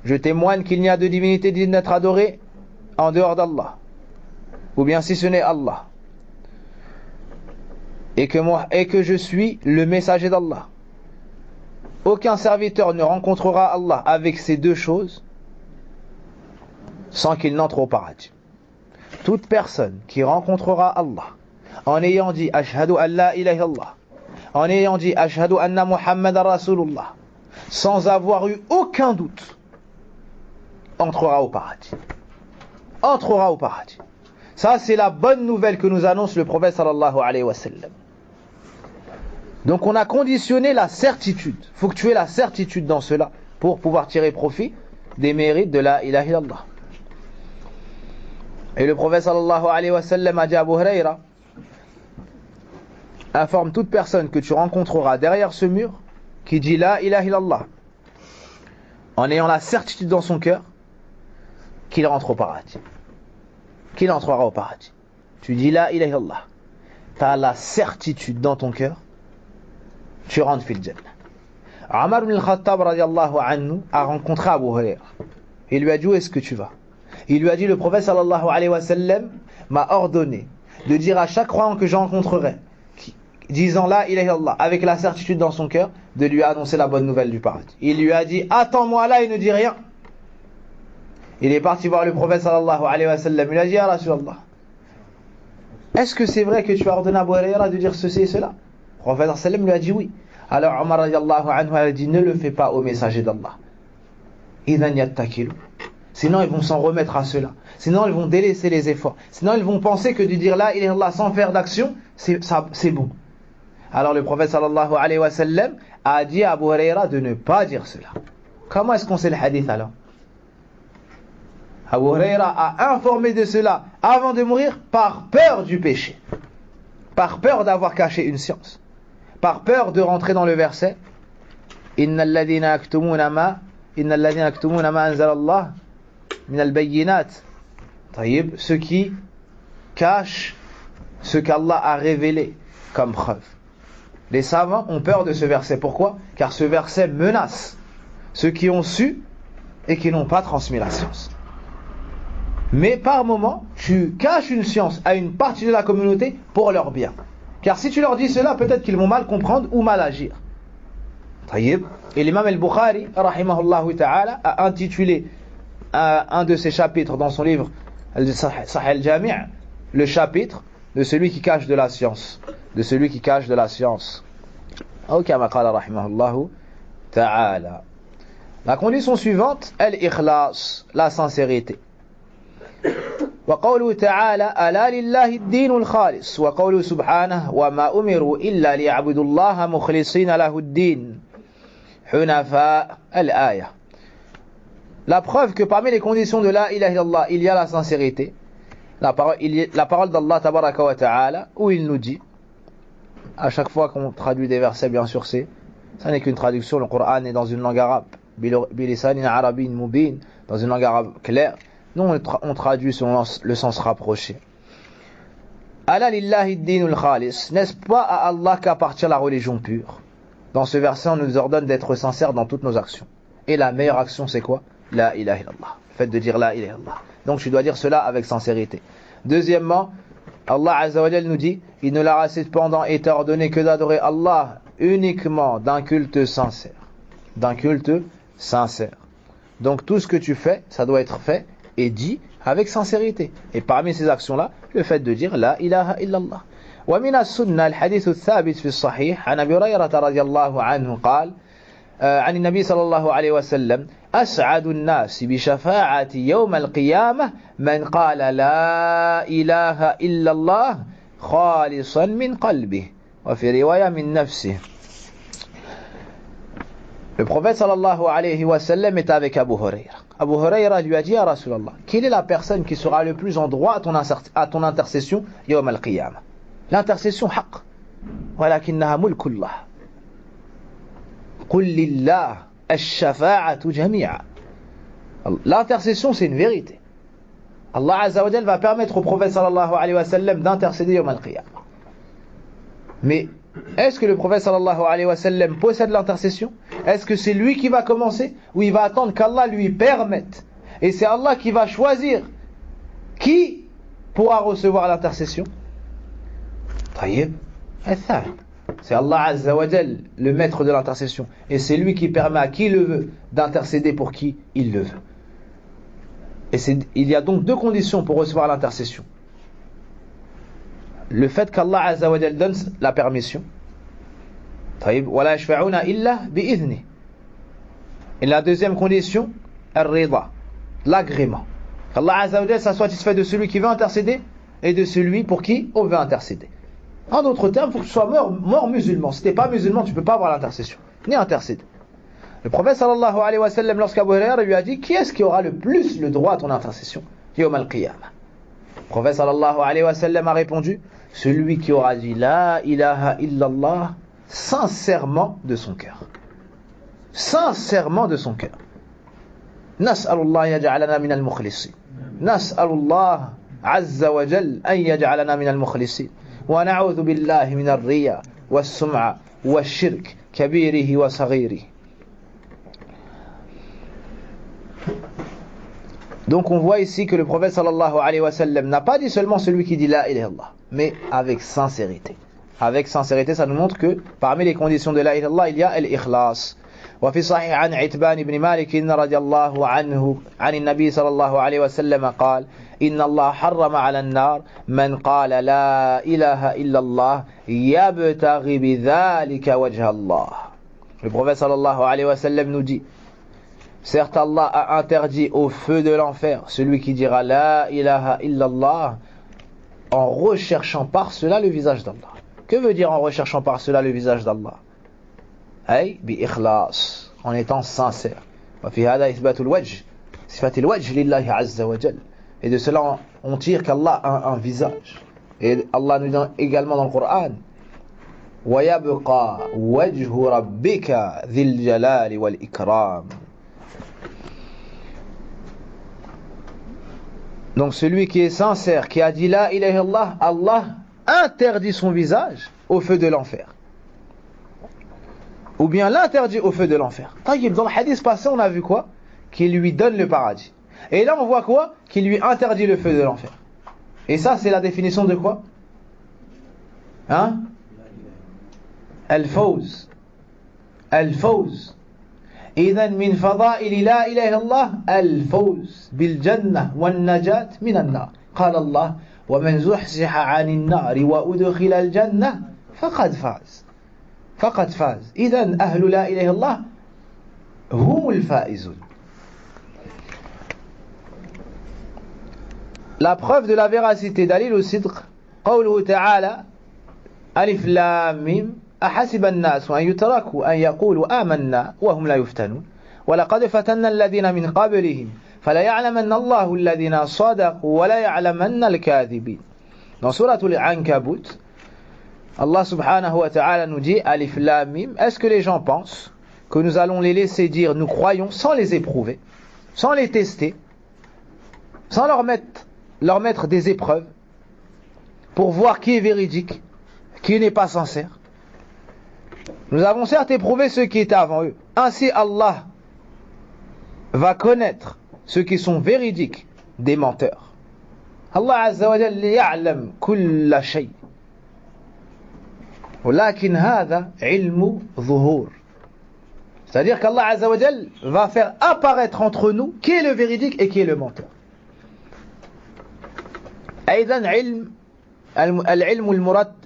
je témoigne qu'il n'y a de divinité digne d'être adorée en dehors d'Allah, ou bien si ce n'est Allah, et que je suis le messager d'Allah. Aucun serviteur ne rencontrera Allah avec ces deux choses sans qu'il n'entre au paradis. Toute personne qui rencontrera Allah en ayant dit Ashhadu an la ilaha illallah, en ayant dit Ashhadu anna Muhammadan Rasulullah, sans avoir eu aucun doute, entrera au paradis. Entrera au paradis. Ça, c'est la bonne nouvelle que nous annonce le prophète sallallahu alayhi wa sallam. Donc on a conditionné la certitude. Il faut que tu aies la certitude dans cela pour pouvoir tirer profit des mérites de la ilaha illallah. Et le prophète sallallahu alayhi wa sallam a dit à Abu Huraira: informe toute personne que tu rencontreras derrière ce mur qui dit la ilaha illallah en ayant la certitude dans son cœur qu'il rentre au paradis, qu'il entrera au paradis. Tu dis la ilaha illallah, tu as la certitude dans ton cœur, tu rentres fil jannah. Omar ibn al-Khattab radiallahu anhu a rencontré Abu Huraira. Il lui a dit: où est-ce que tu vas? Il lui a dit: le prophète sallallahu alayhi wa sallam m'a ordonné de dire à chaque croyant que je rencontrerai, disant la ilaha illallah avec la certitude dans son cœur, de lui annoncer la bonne nouvelle du paradis. Il lui a dit: attends-moi là et ne dis rien. Il est parti voir le prophète sallallahu alayhi wa sallam. Il a dit: ya Rasulallah, est-ce que c'est vrai que tu as ordonné à Abu Huraira de dire ceci et cela? Le prophète sallallahu alayhi wa sallam lui a dit oui. Alors Omar radiallahu anhu a dit: ne le fais pas au messager d'Allah. Idhan yattakilu. Sinon ils vont s'en remettre à cela. Sinon ils vont délaisser les efforts. Sinon ils vont penser que de dire la ilaha illallah sans faire d'action, c'est bon. Alors le prophète sallallahu alayhi wa sallam a dit à Abu Huraira de ne pas dire cela. Comment est-ce qu'on sait le hadith alors? Abu Huraira a informé de cela avant de mourir par peur du péché, par peur d'avoir caché une science, par peur de rentrer dans le verset Innal ladhina yaktumuna ma anzala Allah min al-bayyinat. Ceux qui cachent ce qu'Allah a révélé comme preuve. Les savants ont peur de ce verset. Pourquoi? Car ce verset menace ceux qui ont su et qui n'ont pas transmis la science. Mais par moment, tu caches une science à une partie de la communauté pour leur bien. Car si tu leur dis cela, peut-être qu'ils vont mal comprendre ou mal agir. Et l'imam al-Bukhari, rahimahullah ta'ala, a intitulé un de ses chapitres dans son livre Sahih al-Jami', le chapitre de celui qui cache de la science. De celui qui cache de la science. La condition suivante, al-ikhlas, la sincérité. وقوله تعالى ألا لله الدين الخالص وقوله سبحانه وما أمروا إلا ليعبدوا الله مخلصين له الدين حنفاء الآية. La preuve que parmi les conditions de la ilaha illallah il y a la sincérité. La parole d'Allah tabaraka wa ta'ala où il nous dit, à chaque fois qu'on traduit des versets, bien sûr ça n'est qu'une traduction, le Coran est dans une langue arabe, bilisanin arabin mubin, dans une langue arabe claire. Nous on traduit selon le sens rapproché. Ala lillahi ad-dinul khalis, n'est-ce pas à Allah qu'appartient la religion pure? Dans ce verset, on nous ordonne d'être sincères dans toutes nos actions. Et la meilleure action, c'est quoi? La ilaha illallah. Le fait de dire la ilaha illallah. Donc tu dois dire cela avec sincérité. Deuxièmement, Allah Azza wa Jal nous dit, il ne leur a cependant été ordonné que d'adorer Allah uniquement d'un culte sincère. D'un culte sincère. Donc tout ce que tu fais, ça doit être fait et dit avec sincérité. Et parmi ces actions-là, le fait de dire la ilaha illallah. ومن السنة الحديث الثابت في الصحيح عن أبي هريرة رضي الله عنه قال عن النبي صلى الله عليه وسلم أسعد الناس بشفاعة يوم القيامة من قال لا إله إلا الله خالصا من قلبه وفي رواية من نفسه. Le prophète sallallahu alayhi wa sallam est avec Abu Hurayra. Abu Hurayra lui a dit à Rasulallah, quelle est la personne qui sera le plus en droit à ton intercession yawm al-qiyamah? L'intercession haqq, walakinnaha mulkullah. Qul lillah ash-shafa'atu jami'a. L'intercession c'est une vérité. Allah Azza wa Jal va permettre au prophète sallallahu alayhi wa sallam d'intercéder yawm al-qiyamah. Mais est-ce que le prophète sallallahu alayhi wa sallam possède l'intercession? Est-ce que c'est lui qui va commencer ou il va attendre qu'Allah lui permette? Et c'est Allah qui va choisir qui pourra recevoir l'intercession. Tayyib, c'est Allah Azza wa Jal, le maître de l'intercession. Et c'est lui qui permet à qui le veut d'intercéder pour qui il le veut. Et il y a donc deux conditions pour recevoir l'intercession. Le fait qu'Allah Azza wa Jal donne la permission. Tayyib, wala yashfa'una illa bi'idhni. Et la deuxième condition, ar-rida, l'agrément. Qu'Allah Azza wa Jal soit satisfait de celui qui veut intercéder et de celui pour qui on veut intercéder. En d'autres termes, il faut que tu sois mort musulman. Si tu n'es pas musulman, tu ne peux pas avoir l'intercession, ni intercéder. Le prophète sallallahu alayhi wa sallam, lorsqu'Abu Hurayra lui a dit, qui est-ce qui aura le plus le droit à ton intercession yawm al-qiyamah? Le prophète sallallahu alayhi wa sallam a répondu, celui qui aura dit la ilaha illallah sincèrement de son cœur. Sincèrement de son cœur. Nas'alullah yaj'alana min al-mukhlisin. Nas'alullah azza wa jal an yaj'alana min al-mukhlisin. Wa na'udhu billahi min ar-riya was-sum'a wash-shirk kabirihi wa saghirihi. Donc on voit ici que le prophète sallallahu alayhi wa sallam n'a pas dit seulement celui qui dit la ilaha illallah, mais avec sincérité. Avec sincérité, ça nous montre que parmi les conditions de la ilaha illallah, il y a l'ikhlas. وفي صحيح عن عتبان بن مالك رضي الله عنه عن النبي صلى الله عليه وسلم قال إن الله حرم على النار من قال لا إله إلا الله يبتغي بذلك وجه الله. Le prophète sallallahu alayhi wa sallam nous dit, certes Allah a interdit au feu de l'enfer celui qui dira la ilaha illallah en recherchant par cela le visage d'Allah. Que veut dire en recherchant par cela le visage d'Allah? Ay bi ikhlas, en étant sincère. Wa fi hada ithbatul wajh, sifatul wajh lillahi azza wa jal. Et de cela on tire qu'Allah a un visage. Et Allah nous dit également dans le Coran, wa yabqa wajhu rabbika dhil jalali wal ikram. Donc celui qui est sincère, qui a dit la ilaha illallah, Allah interdit son visage au feu de l'enfer. Ou bien l'interdit au feu de l'enfer. Dans le hadith passé, on a vu quoi? Qu'il lui donne le paradis. Et là, on voit quoi? Qu'il lui interdit le feu de l'enfer. Et ça, c'est la définition de quoi? Hein? Al-Fawz. Al-Fawz. إذن من فضائل لا إله إلا الله الفوز بالجنة والنجاة من النار. قال الله ومن زحزح عن النار وأدخل الجنة فقد فاز. فقد فاز. إذن أهل لا إله إلا الله هم الفائزون. La preuve de la véracité d'Alil al-Sidq قوله تعالى ألف لام ميم أحسب الناس أن يتركوا أن يقولوا آمنا وهم لا يفتنون ولقد فتنا الذين من قبلهم فلا يعلمن الله الذين صدقوا ولا يعلمن الكاذبين. Dans Surah Al-Ankabut, Allah subhanahu wa ta'ala nous dit Alif Lam Mim. Est-ce que les gens pensent que nous allons les laisser dire nous croyons sans les éprouver, sans les tester, sans leur mettre des épreuves pour voir qui est véridique, qui n'est pas sincère. Nous avons certes éprouvé ceux qui étaient avant eux. Ainsi Allah va connaître ceux qui sont véridiques des menteurs. Allah Azza wa Jalla ya'lam kulla shay. Walakin hadha ilmu dhuhur. C'est-à-dire qu'Allah Azza wa Jalla va faire apparaître entre nous qui est le véridique et qui est le menteur. أيضا العلم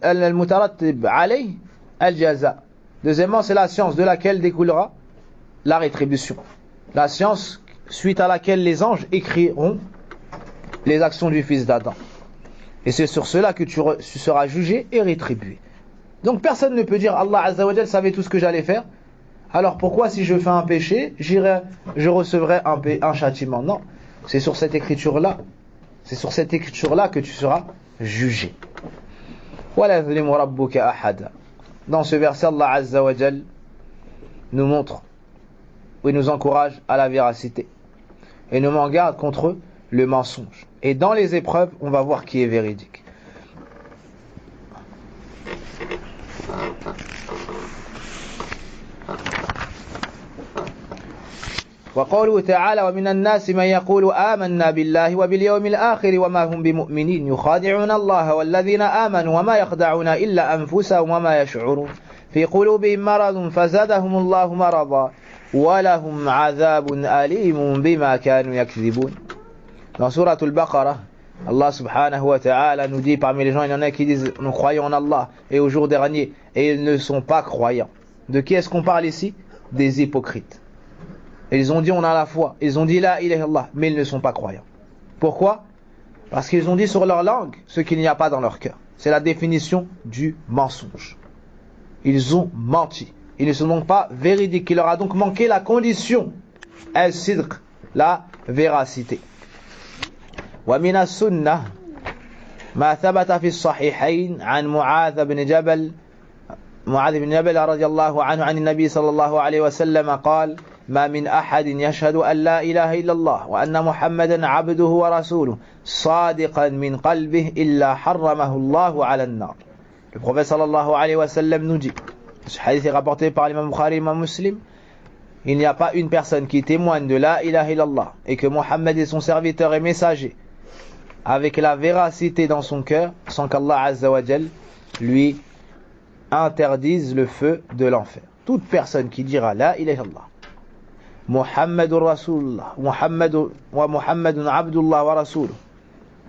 المترتب عليه الجزاء. Deuxièmement, c'est la science de laquelle découlera la rétribution. La science suite à laquelle les anges écriront les actions du fils d'Adam. Et c'est sur cela que tu seras jugé et rétribué. Donc personne ne peut dire Allah Azza wa Jalla savait tout ce que j'allais faire. Alors pourquoi si je fais un péché, je recevrai un châtiment? Non, c'est sur cette écriture-là. C'est sur cette écriture-là que tu seras jugé. وَلَا يَظْلِمُ رَبُّكَ أَحَدًا. Dans ce verset, Allah Azza wa Jal nous montre et nous encourage à la véracité et nous m'en garde contre le mensonge. Et dans les épreuves, on va voir qui est véridique. وقوله تعالى ومن الناس من يقول آمنا بالله وباليوم الآخر وما هم بمؤمنين يخادعون الله والذين آمنوا وما يخدعون إلا أنفسهم وما يشعرون في قلوبهم مرض فزادهم الله مرضا ولهم عذاب أليم بما كانوا يكذبون. Dans Surat al-Baqarah, Allah subhanahu wa ta'ala nous dit parmi les gens, il y en a qui disent nous croyons en Allah et au jour dernier et ils ne sont pas croyants. De qui est-ce qu'on parle ici? Des hypocrites. Ils ont dit on a la foi, ils ont dit la ilaha illallah, mais ils ne sont pas croyants. Pourquoi? Parce qu'ils ont dit sur leur langue ce qu'il n'y a pas dans leur cœur. C'est la définition du mensonge. Ils ont menti. Ils ne sont donc pas véridiques. Il leur a donc manqué la condition, al-sidq, la véracité. ومن السنة ما ثبت في الصحيحين عن معاذ بن جبل رضي الله عنه عن النبي صلى الله عليه وسلم قال ما من أحد يشهد أن لا إله إلا الله وأن محمدا عبده ورسوله صادقا من قلبه إلا حرمه الله على النار. Le prophète sallallahu alayhi wa sallam nous dit, ce hadith est rapporté par l'imam Bukhari et l'imam Muslim, il n'y a pas une personne qui témoigne de la ilaha illallah et que Mohammed est son serviteur et messager avec la véracité dans son cœur sans qu'Allah Azza wa Jal lui interdise le feu de l'enfer. Toute personne qui dira la ilaha illallah Muhammadur Rasulullah Muhammadun Abdullah wa Rasuluh,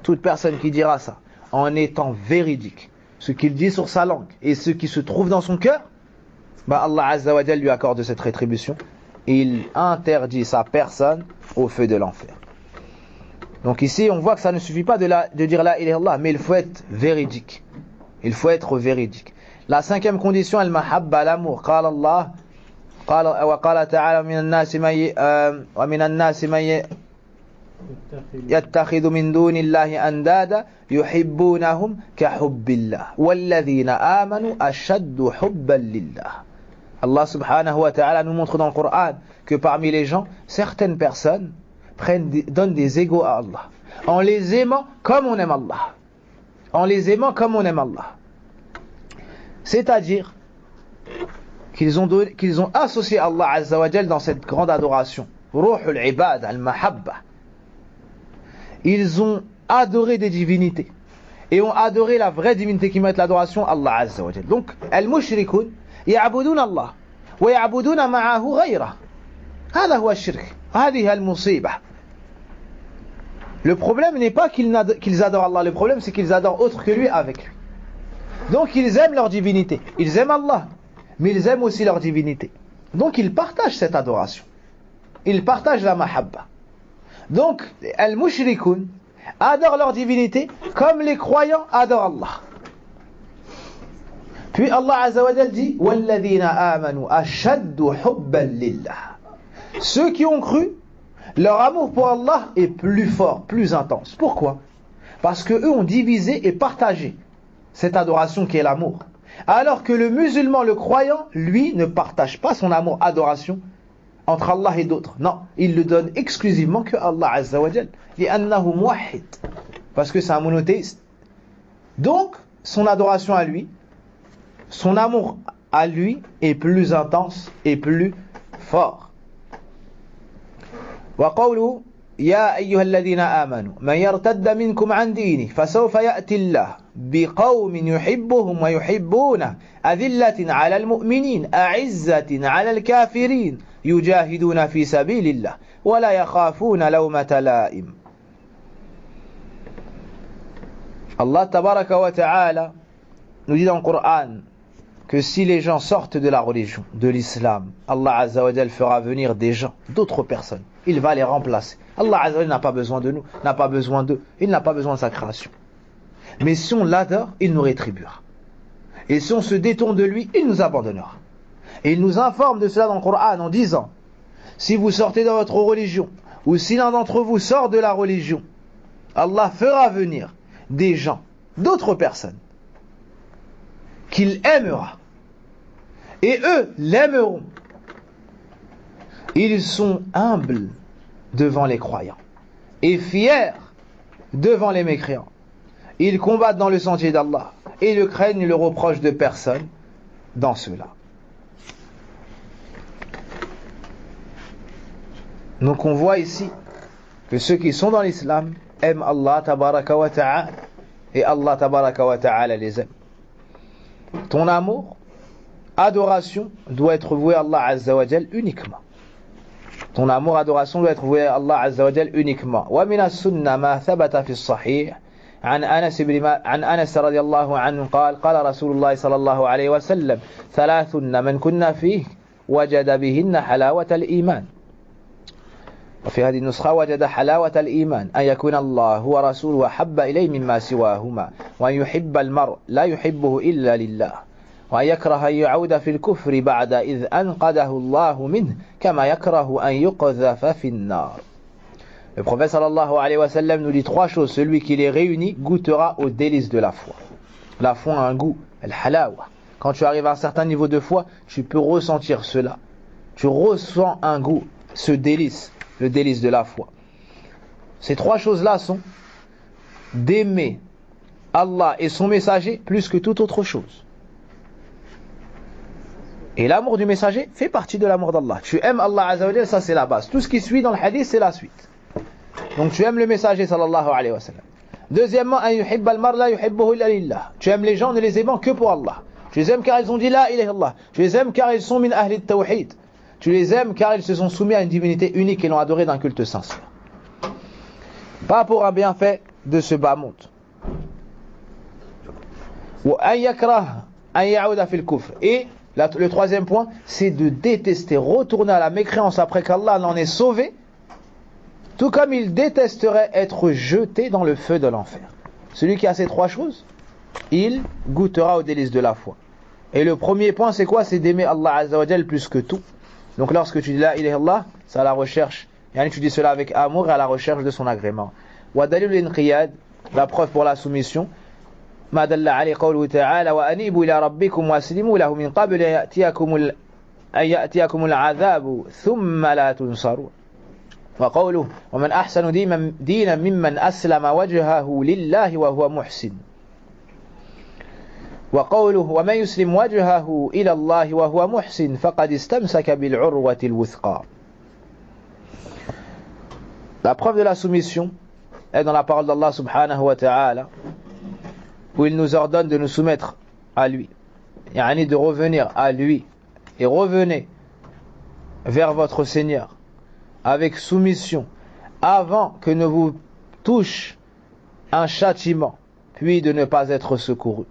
toute personne qui dira ça en étant véridique, ce qu'il dit sur sa langue et ce qui se trouve dans son cœur, bah Allah Azza wa Jal lui accorde cette rétribution et il interdit sa personne au feu de l'enfer. Donc ici on voit que ça ne suffit pas de dire la ilaha illallah, mais il faut être véridique. Il faut être véridique. La cinquième condition, al-mahabba, l'amour. قال الله وقال تعالى ومن الناس من يتخذ من دون الله أندادا يحبونهم كحب الله والذين آمنوا أشد حبا لله. Allah subhanahu wa ta'ala nous montre dans le Coran que parmi les gens, certaines personnes donnent des égaux à Allah en les aimant comme on aime Allah. En les aimant comme on aime Allah. C'est-à-dire qu'ils ont associé Allah Azza wa Jal dans cette grande adoration. Ruhul ibad, al-mahabba. Ils ont adoré des divinités et ont adoré la vraie divinité qui mérite l'adoration, Allah Azza wa Jal. Donc, al-mushrikun ya'budun Allah wa ya'buduna ma'ahu ghayra. هذا هو الشرك. هذه المصيبة. Le problème n'est pas qu'ils adorent Allah, le problème c'est qu'ils adorent autre que lui avec lui. Donc ils aiment leur divinité, ils aiment Allah, mais ils aiment aussi leur divinité. Donc ils partagent cette adoration, ils partagent la mahabba. Donc al-mushrikun adorent leur divinité comme les croyants adorent Allah. Puis Allah Azza wa Jal dit وَالَّذِينَ آمَنُوا أَشَدُّ حُبًّا لِلَّهِ. Ceux qui ont cru, leur amour pour Allah est plus fort, plus intense. Pourquoi? Parce que eux ont divisé et partagé cette adoration qui est l'amour. Alors que le musulman, le croyant, lui, ne partage pas son amour, adoration entre Allah et d'autres. Non, il le donne exclusivement que Allah Azza wa Jal. لأنه موحد. Parce que c'est un monothéiste. Donc, son adoration à lui, son amour à lui est plus intense et plus fort. وقوله يا أيها الذين آمنوا من يرتد منكم عن دينه فسوف يأتي الله بقوم يحبهم ويحبونه أذلة على المؤمنين أعزة على الكافرين يجاهدون في سبيل الله ولا يخافون لومة لائم. Allah tabaraka wa ta'ala nous dit dans le Coran que si les gens sortent de la religion, de l'islam, Allah Azza wa Jal fera venir des gens, d'autres personnes. Il va les remplacer. Allah Azza wa Jal n'a pas besoin de nous, n'a pas besoin d'eux, il n'a pas besoin de sa création. Mais si on l'adore, il nous rétribuera. Et si on se détourne de lui, il nous abandonnera. Et il nous informe de cela dans le Coran en disant, si vous sortez de votre religion, ou si l'un d'entre vous sort de la religion, Allah fera venir des gens, d'autres personnes, qu'il aimera. Et eux l'aimeront. Ils sont humbles devant les croyants et fiers devant les mécréants. Ils combattent dans le sentier d'Allah et ne craignent le reproche de personne dans cela. Donc on voit ici que ceux qui sont dans l'islam aiment Allah tabaraka wa ta'ala et Allah tabaraka wa ta'ala les aime. Ton amour, adoration doit être voué à Allah Azza wa Jal uniquement. Ton amour, adoration doit être voué à Allah Azza wa Jal uniquement. Wa min as-sunnah ma thabata fi as-sahih عن أنس رضي الله عنه قال رسول الله صلى الله عليه وسلم ثلاث من كنا فيه وجد بهن حلاوة الإيمان. وفي هذه النسخة وجد حلاوة الإيمان أن يكون الله ورسوله أحب إليه مما سواهما وأن يحب المرء لا يحبه إلا لله وأن يكره أن يعود في الكفر بعد إذ أنقذه الله منه كما يكره أن يقذف في النار. Le prophète sallallahu alayhi wa sallam nous dit trois choses. Celui qui les réunit goûtera aux délices de la foi. La foi a un goût, al-halawa. Quand tu arrives à un certain niveau de foi, tu peux ressentir cela. Tu ressens un goût, ce délice, le délice de la foi. Ces trois choses-là sont d'aimer Allah et son messager plus que toute autre chose. Et l'amour du messager fait partie de l'amour d'Allah. Tu aimes Allah Azza wa Jalla, ça c'est la base. Tout ce qui suit dans le hadith, c'est la suite. Donc tu aimes le messager sallallahu alayhi wa sallam. Deuxièmement, an yuhibba al-mar la yuhibbuhu illa lillah. Tu aimes les gens, ne les aimant que pour Allah. Tu les aimes car ils ont dit la ilaha illallah. Tu les aimes car ils sont min ahli at-tawhid. Tu les aimes car ils se sont soumis à une divinité unique et l'ont adoré d'un culte sincère. Pas pour un bienfait de ce bas monde. Wa an yakrah an ya'uda fil kufr. Et le troisième point, c'est de détester, retourner à la mécréance après qu'Allah l'en ait sauvé. Tout comme il détesterait être jeté dans le feu de l'enfer. Celui qui a ces trois choses, il goûtera aux délices de la foi. Et le premier point, c'est quoi? C'est d'aimer Allah Azza wa Jal plus que tout. Donc lorsque tu dis la ilaha illallah, c'est à la recherche. Yani tu dis cela avec amour et à la recherche de son agrément. Wa dalil l'inqiyad, la preuve pour la soumission. Ma dalla alayhi qawluhu ta'ala wa anibu ila rabbikum wa aslimu lahu min qabl an ya'tiyakum al-'adhabu thumma la tunsarun. وقوله ومن أحسن دينا ممن أسلم وجهه لله وهو محسن وقوله ومن يسلم وجهه إلى الله وهو محسن فقد استمسك بالعروة الوثقى. La preuve de la soumission est dans la parole d'Allah subhanahu wa ta'ala où il nous ordonne de nous soumettre à lui, yani de revenir à lui, et revenez vers votre Seigneur avec soumission, avant que ne vous touche un châtiment, puis de ne pas être secouru.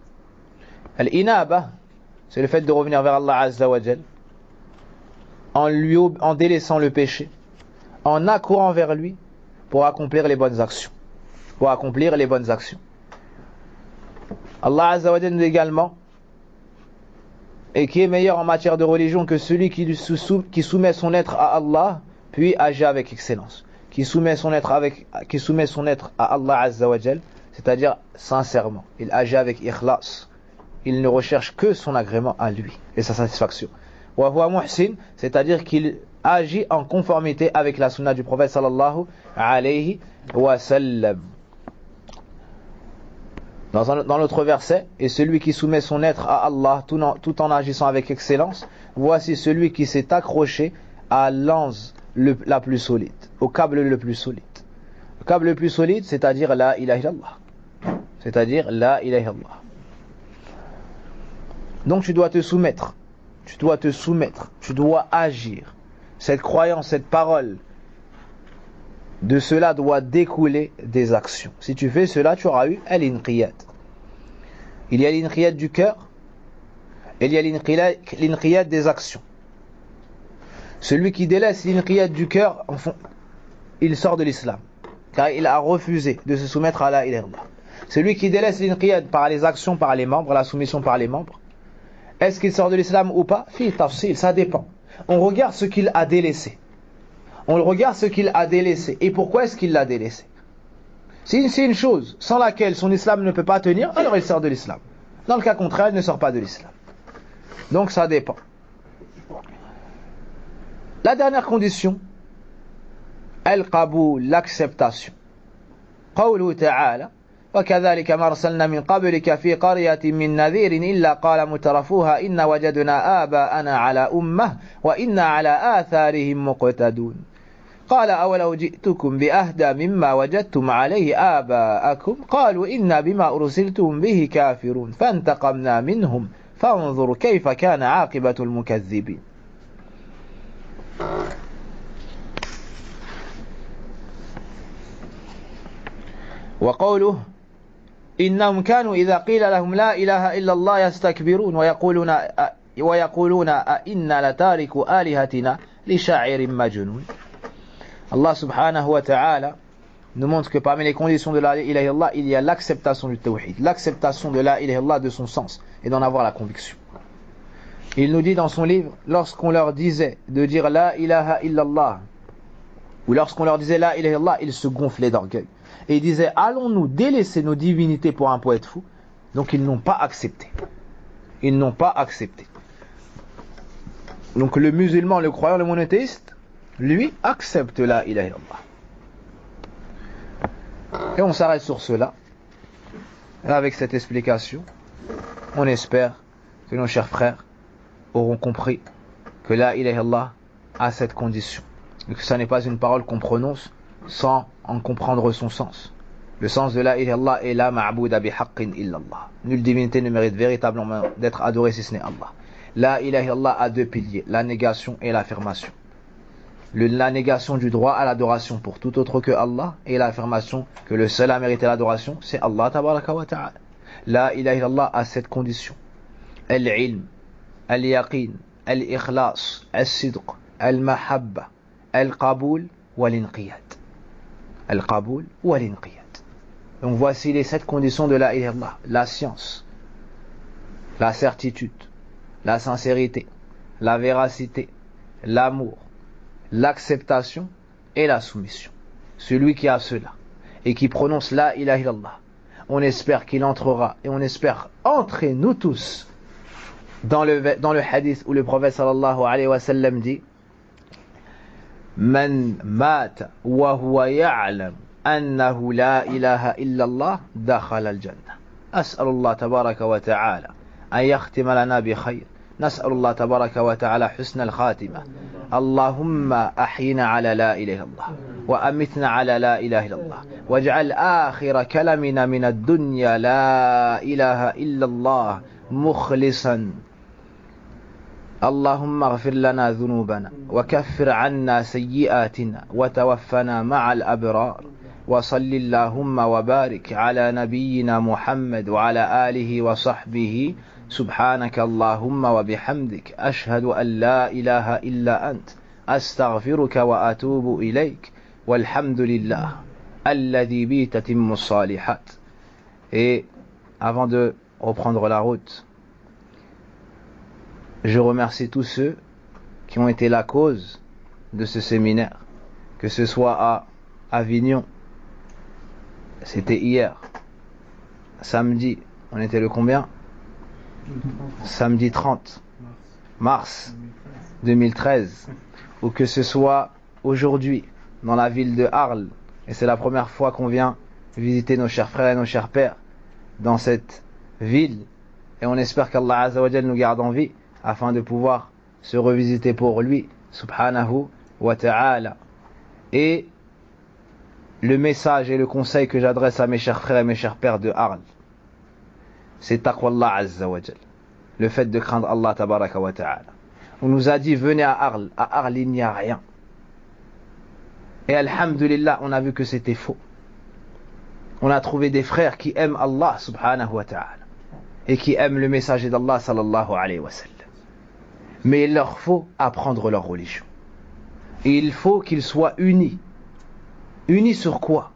Al-inaba, c'est le fait de revenir vers Allah Azza wa Jal, en délaissant le péché, en accourant vers lui pour accomplir les bonnes actions. Pour accomplir les bonnes actions. Allah Azza wa Jal nous dit également, et qui est meilleur en matière de religion que celui qui soumet son être à Allah, puis agit avec excellence, qui soumet son être à Allah Azza wa Jal, c'est-à-dire sincèrement. Il agit avec ikhlas, il ne recherche que son agrément à lui et sa satisfaction. Wa huwa muhsin, c'est-à-dire qu'il agit en conformité avec la sunna du prophète sallallahu alayhi wa sallam. Dans l'autre verset, et celui qui soumet son être à Allah tout en agissant avec excellence, voici celui qui s'est accroché à l'anse la plus solide, au câble le plus solide. Le câble le plus solide, c'est-à-dire la ilaha illallah. C'est-à-dire la ilaha illallah. Donc tu dois te soumettre, tu dois agir. Cette croyance, cette parole, de cela doit découler des actions. Si tu fais cela, tu auras eu al-inqiyad. Il y a l'inqiyad du cœur, et il y a l'inqiyad des actions. Celui qui délaisse l'inqiyad du cœur, il sort de l'islam, car il a refusé de se soumettre à la ilaha illallah. Celui qui délaisse l'inqiyad par les actions, par les membres, la soumission par les membres, est-ce qu'il sort de l'islam ou pas? Fi tafsil, ça dépend. On regarde ce qu'il a délaissé. On regarde ce qu'il a délaissé. Et pourquoi est-ce qu'il l'a délaissé? Si c'est une chose sans laquelle son islam ne peut pas tenir, alors il sort de l'islam. Dans le cas contraire, il ne sort pas de l'islam. Donc ça dépend. La dernière condition, al-qaboul, l'acceptation. قوله تعالى وكذلك ما أرسلنا من قبلك في قرية من نذير إلا قال مترفوها إن وجدنا آباءنا على أمة وإنا على آثارهم مقتدون قال أولو جئتكم بأهدى مما وجدتم عليه آباءكم قالوا إنا بما أرسلتم به كافرون فانتقمنا منهم فانظر كيف كان عاقبة المكذبين. وقوله إنهم كانوا إذا قيل لهم لا إله إلا الله يستكبرون ويقولون أئنا لتاركوا آلهتنا لشاعر مجنون. Allah subhanahu wa ta'ala nous montre que parmi les conditions de la ilaha illallah, il y a l'acceptation du tawhid, l'acceptation de la ilaha illallah de son sens et d'en avoir la conviction. Il nous dit dans son livre, lorsqu'on leur disait de dire la ilaha illallah, ou lorsqu'on leur disait la ilaha illallah, ils se gonflaient d'orgueil. Et ils disaient, allons-nous délaisser nos divinités pour un poète fou? Donc ils n'ont pas accepté. Ils n'ont pas accepté. Donc le musulman, le croyant, le monothéiste, lui, accepte la ilaha illallah. Et on s'arrête sur cela. Et avec cette explication, on espère que nos chers frères auront compris que la ilaha illallah a cette condition. Et que ça n'est pas une parole qu'on prononce sans en comprendre son sens. Le sens de la ilaha illallah est la ma'bouda bihaqqin illallah. Nulle divinité ne mérite véritablement d'être adorée si ce n'est Allah. La ilaha illallah a deux piliers, la négation et l'affirmation. La négation du droit à l'adoration pour tout autre que Allah et l'affirmation que le seul à mériter l'adoration c'est Allah tabaraka wa ta'ala. La ilaha illallah a cette condition. Al-ilm, al-yaqin, al-ikhlas, al-sidq, al-mahabba, al-qaboul wa l'inqiyad. Al-qaboul wa l'inqiyad. Donc voici les 7 conditions de la ilaha illallah. La science, la certitude, la sincérité, la véracité, l'amour, l'acceptation et la soumission. Celui qui a cela et qui prononce la ilaha illallah, on espère qu'il entrera et on espère entrer nous tous dans le hadith où le prophète sallallahu alayhi wa sallam dit Man mata wa huwa ya'lam annahu la ilaha illallah dakhala al-jannah. As'alullah tabaraka wa ta'ala an yakhtima lana bi khayr. نسأل الله تبارك وتعالى حسن الخاتمة. اللهم أحينا على لا إله إلا الله وأمتنا على لا إله إلا الله واجعل آخر كلامنا من الدنيا لا إله إلا الله مخلصا. اللهم اغفر لنا ذنوبنا وكفر عنا سيئاتنا وتوفنا مع الأبرار وصل اللهم وبارك على نبينا محمد وعلى آله وصحبه. سبحانك اللهم وبحمدك أشهد أن لا إله إلا أنت أستغفرك وأتوب إليك والحمد لله الذي بي تتم الصالحات. Et avant de reprendre la route, je remercie tous ceux qui ont été la cause de ce séminaire, que ce soit à Avignon, c'était hier, samedi, on était le combien? samedi 30 mars 2013, ou que ce soit aujourd'hui dans la ville de Arles, et c'est la première fois qu'on vient visiter nos chers frères et nos chers pères dans cette ville, et on espère qu'Allah Azza wa Jal nous garde en vie afin de pouvoir se revisiter pour lui subhanahu wa ta'ala. Et le message et le conseil que j'adresse à mes chers frères et mes chers pères de Arles, c'est taqwallah Azza wa Jal, le fait de craindre Allah tabaraka wa ta'ala. On nous a dit venez à Arles il n'y a rien, et alhamdulillah on a vu que c'était faux. On a trouvé des frères qui aiment Allah subhanahu wa ta'ala et qui aiment le messager d'Allah sallallahu alayhi wa sallam. Mais il leur faut apprendre leur religion. Et il faut qu'ils soient unis. Unis sur quoi?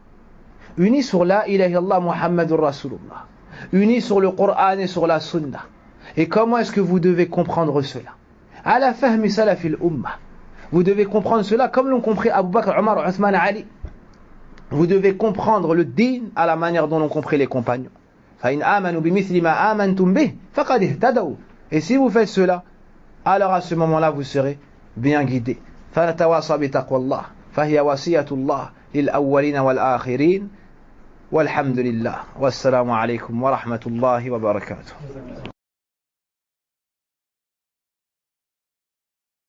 Unis sur la ilaha illallah Muhammadur Rasulullah. Unis sur le Coran et sur la Sunna. Et comment est-ce que vous devez comprendre cela? Ala fahmi salafil ummah. Vous devez comprendre cela comme l'ont compris Abu Bakr, Omar, Uthman, Ali. Vous devez comprendre le din à la manière dont l'ont compris les compagnons. Et si vous faites cela, alors à ce moment-là vous serez bien guidés. والحمد لله والسلام عليكم ورحمة الله وبركاته.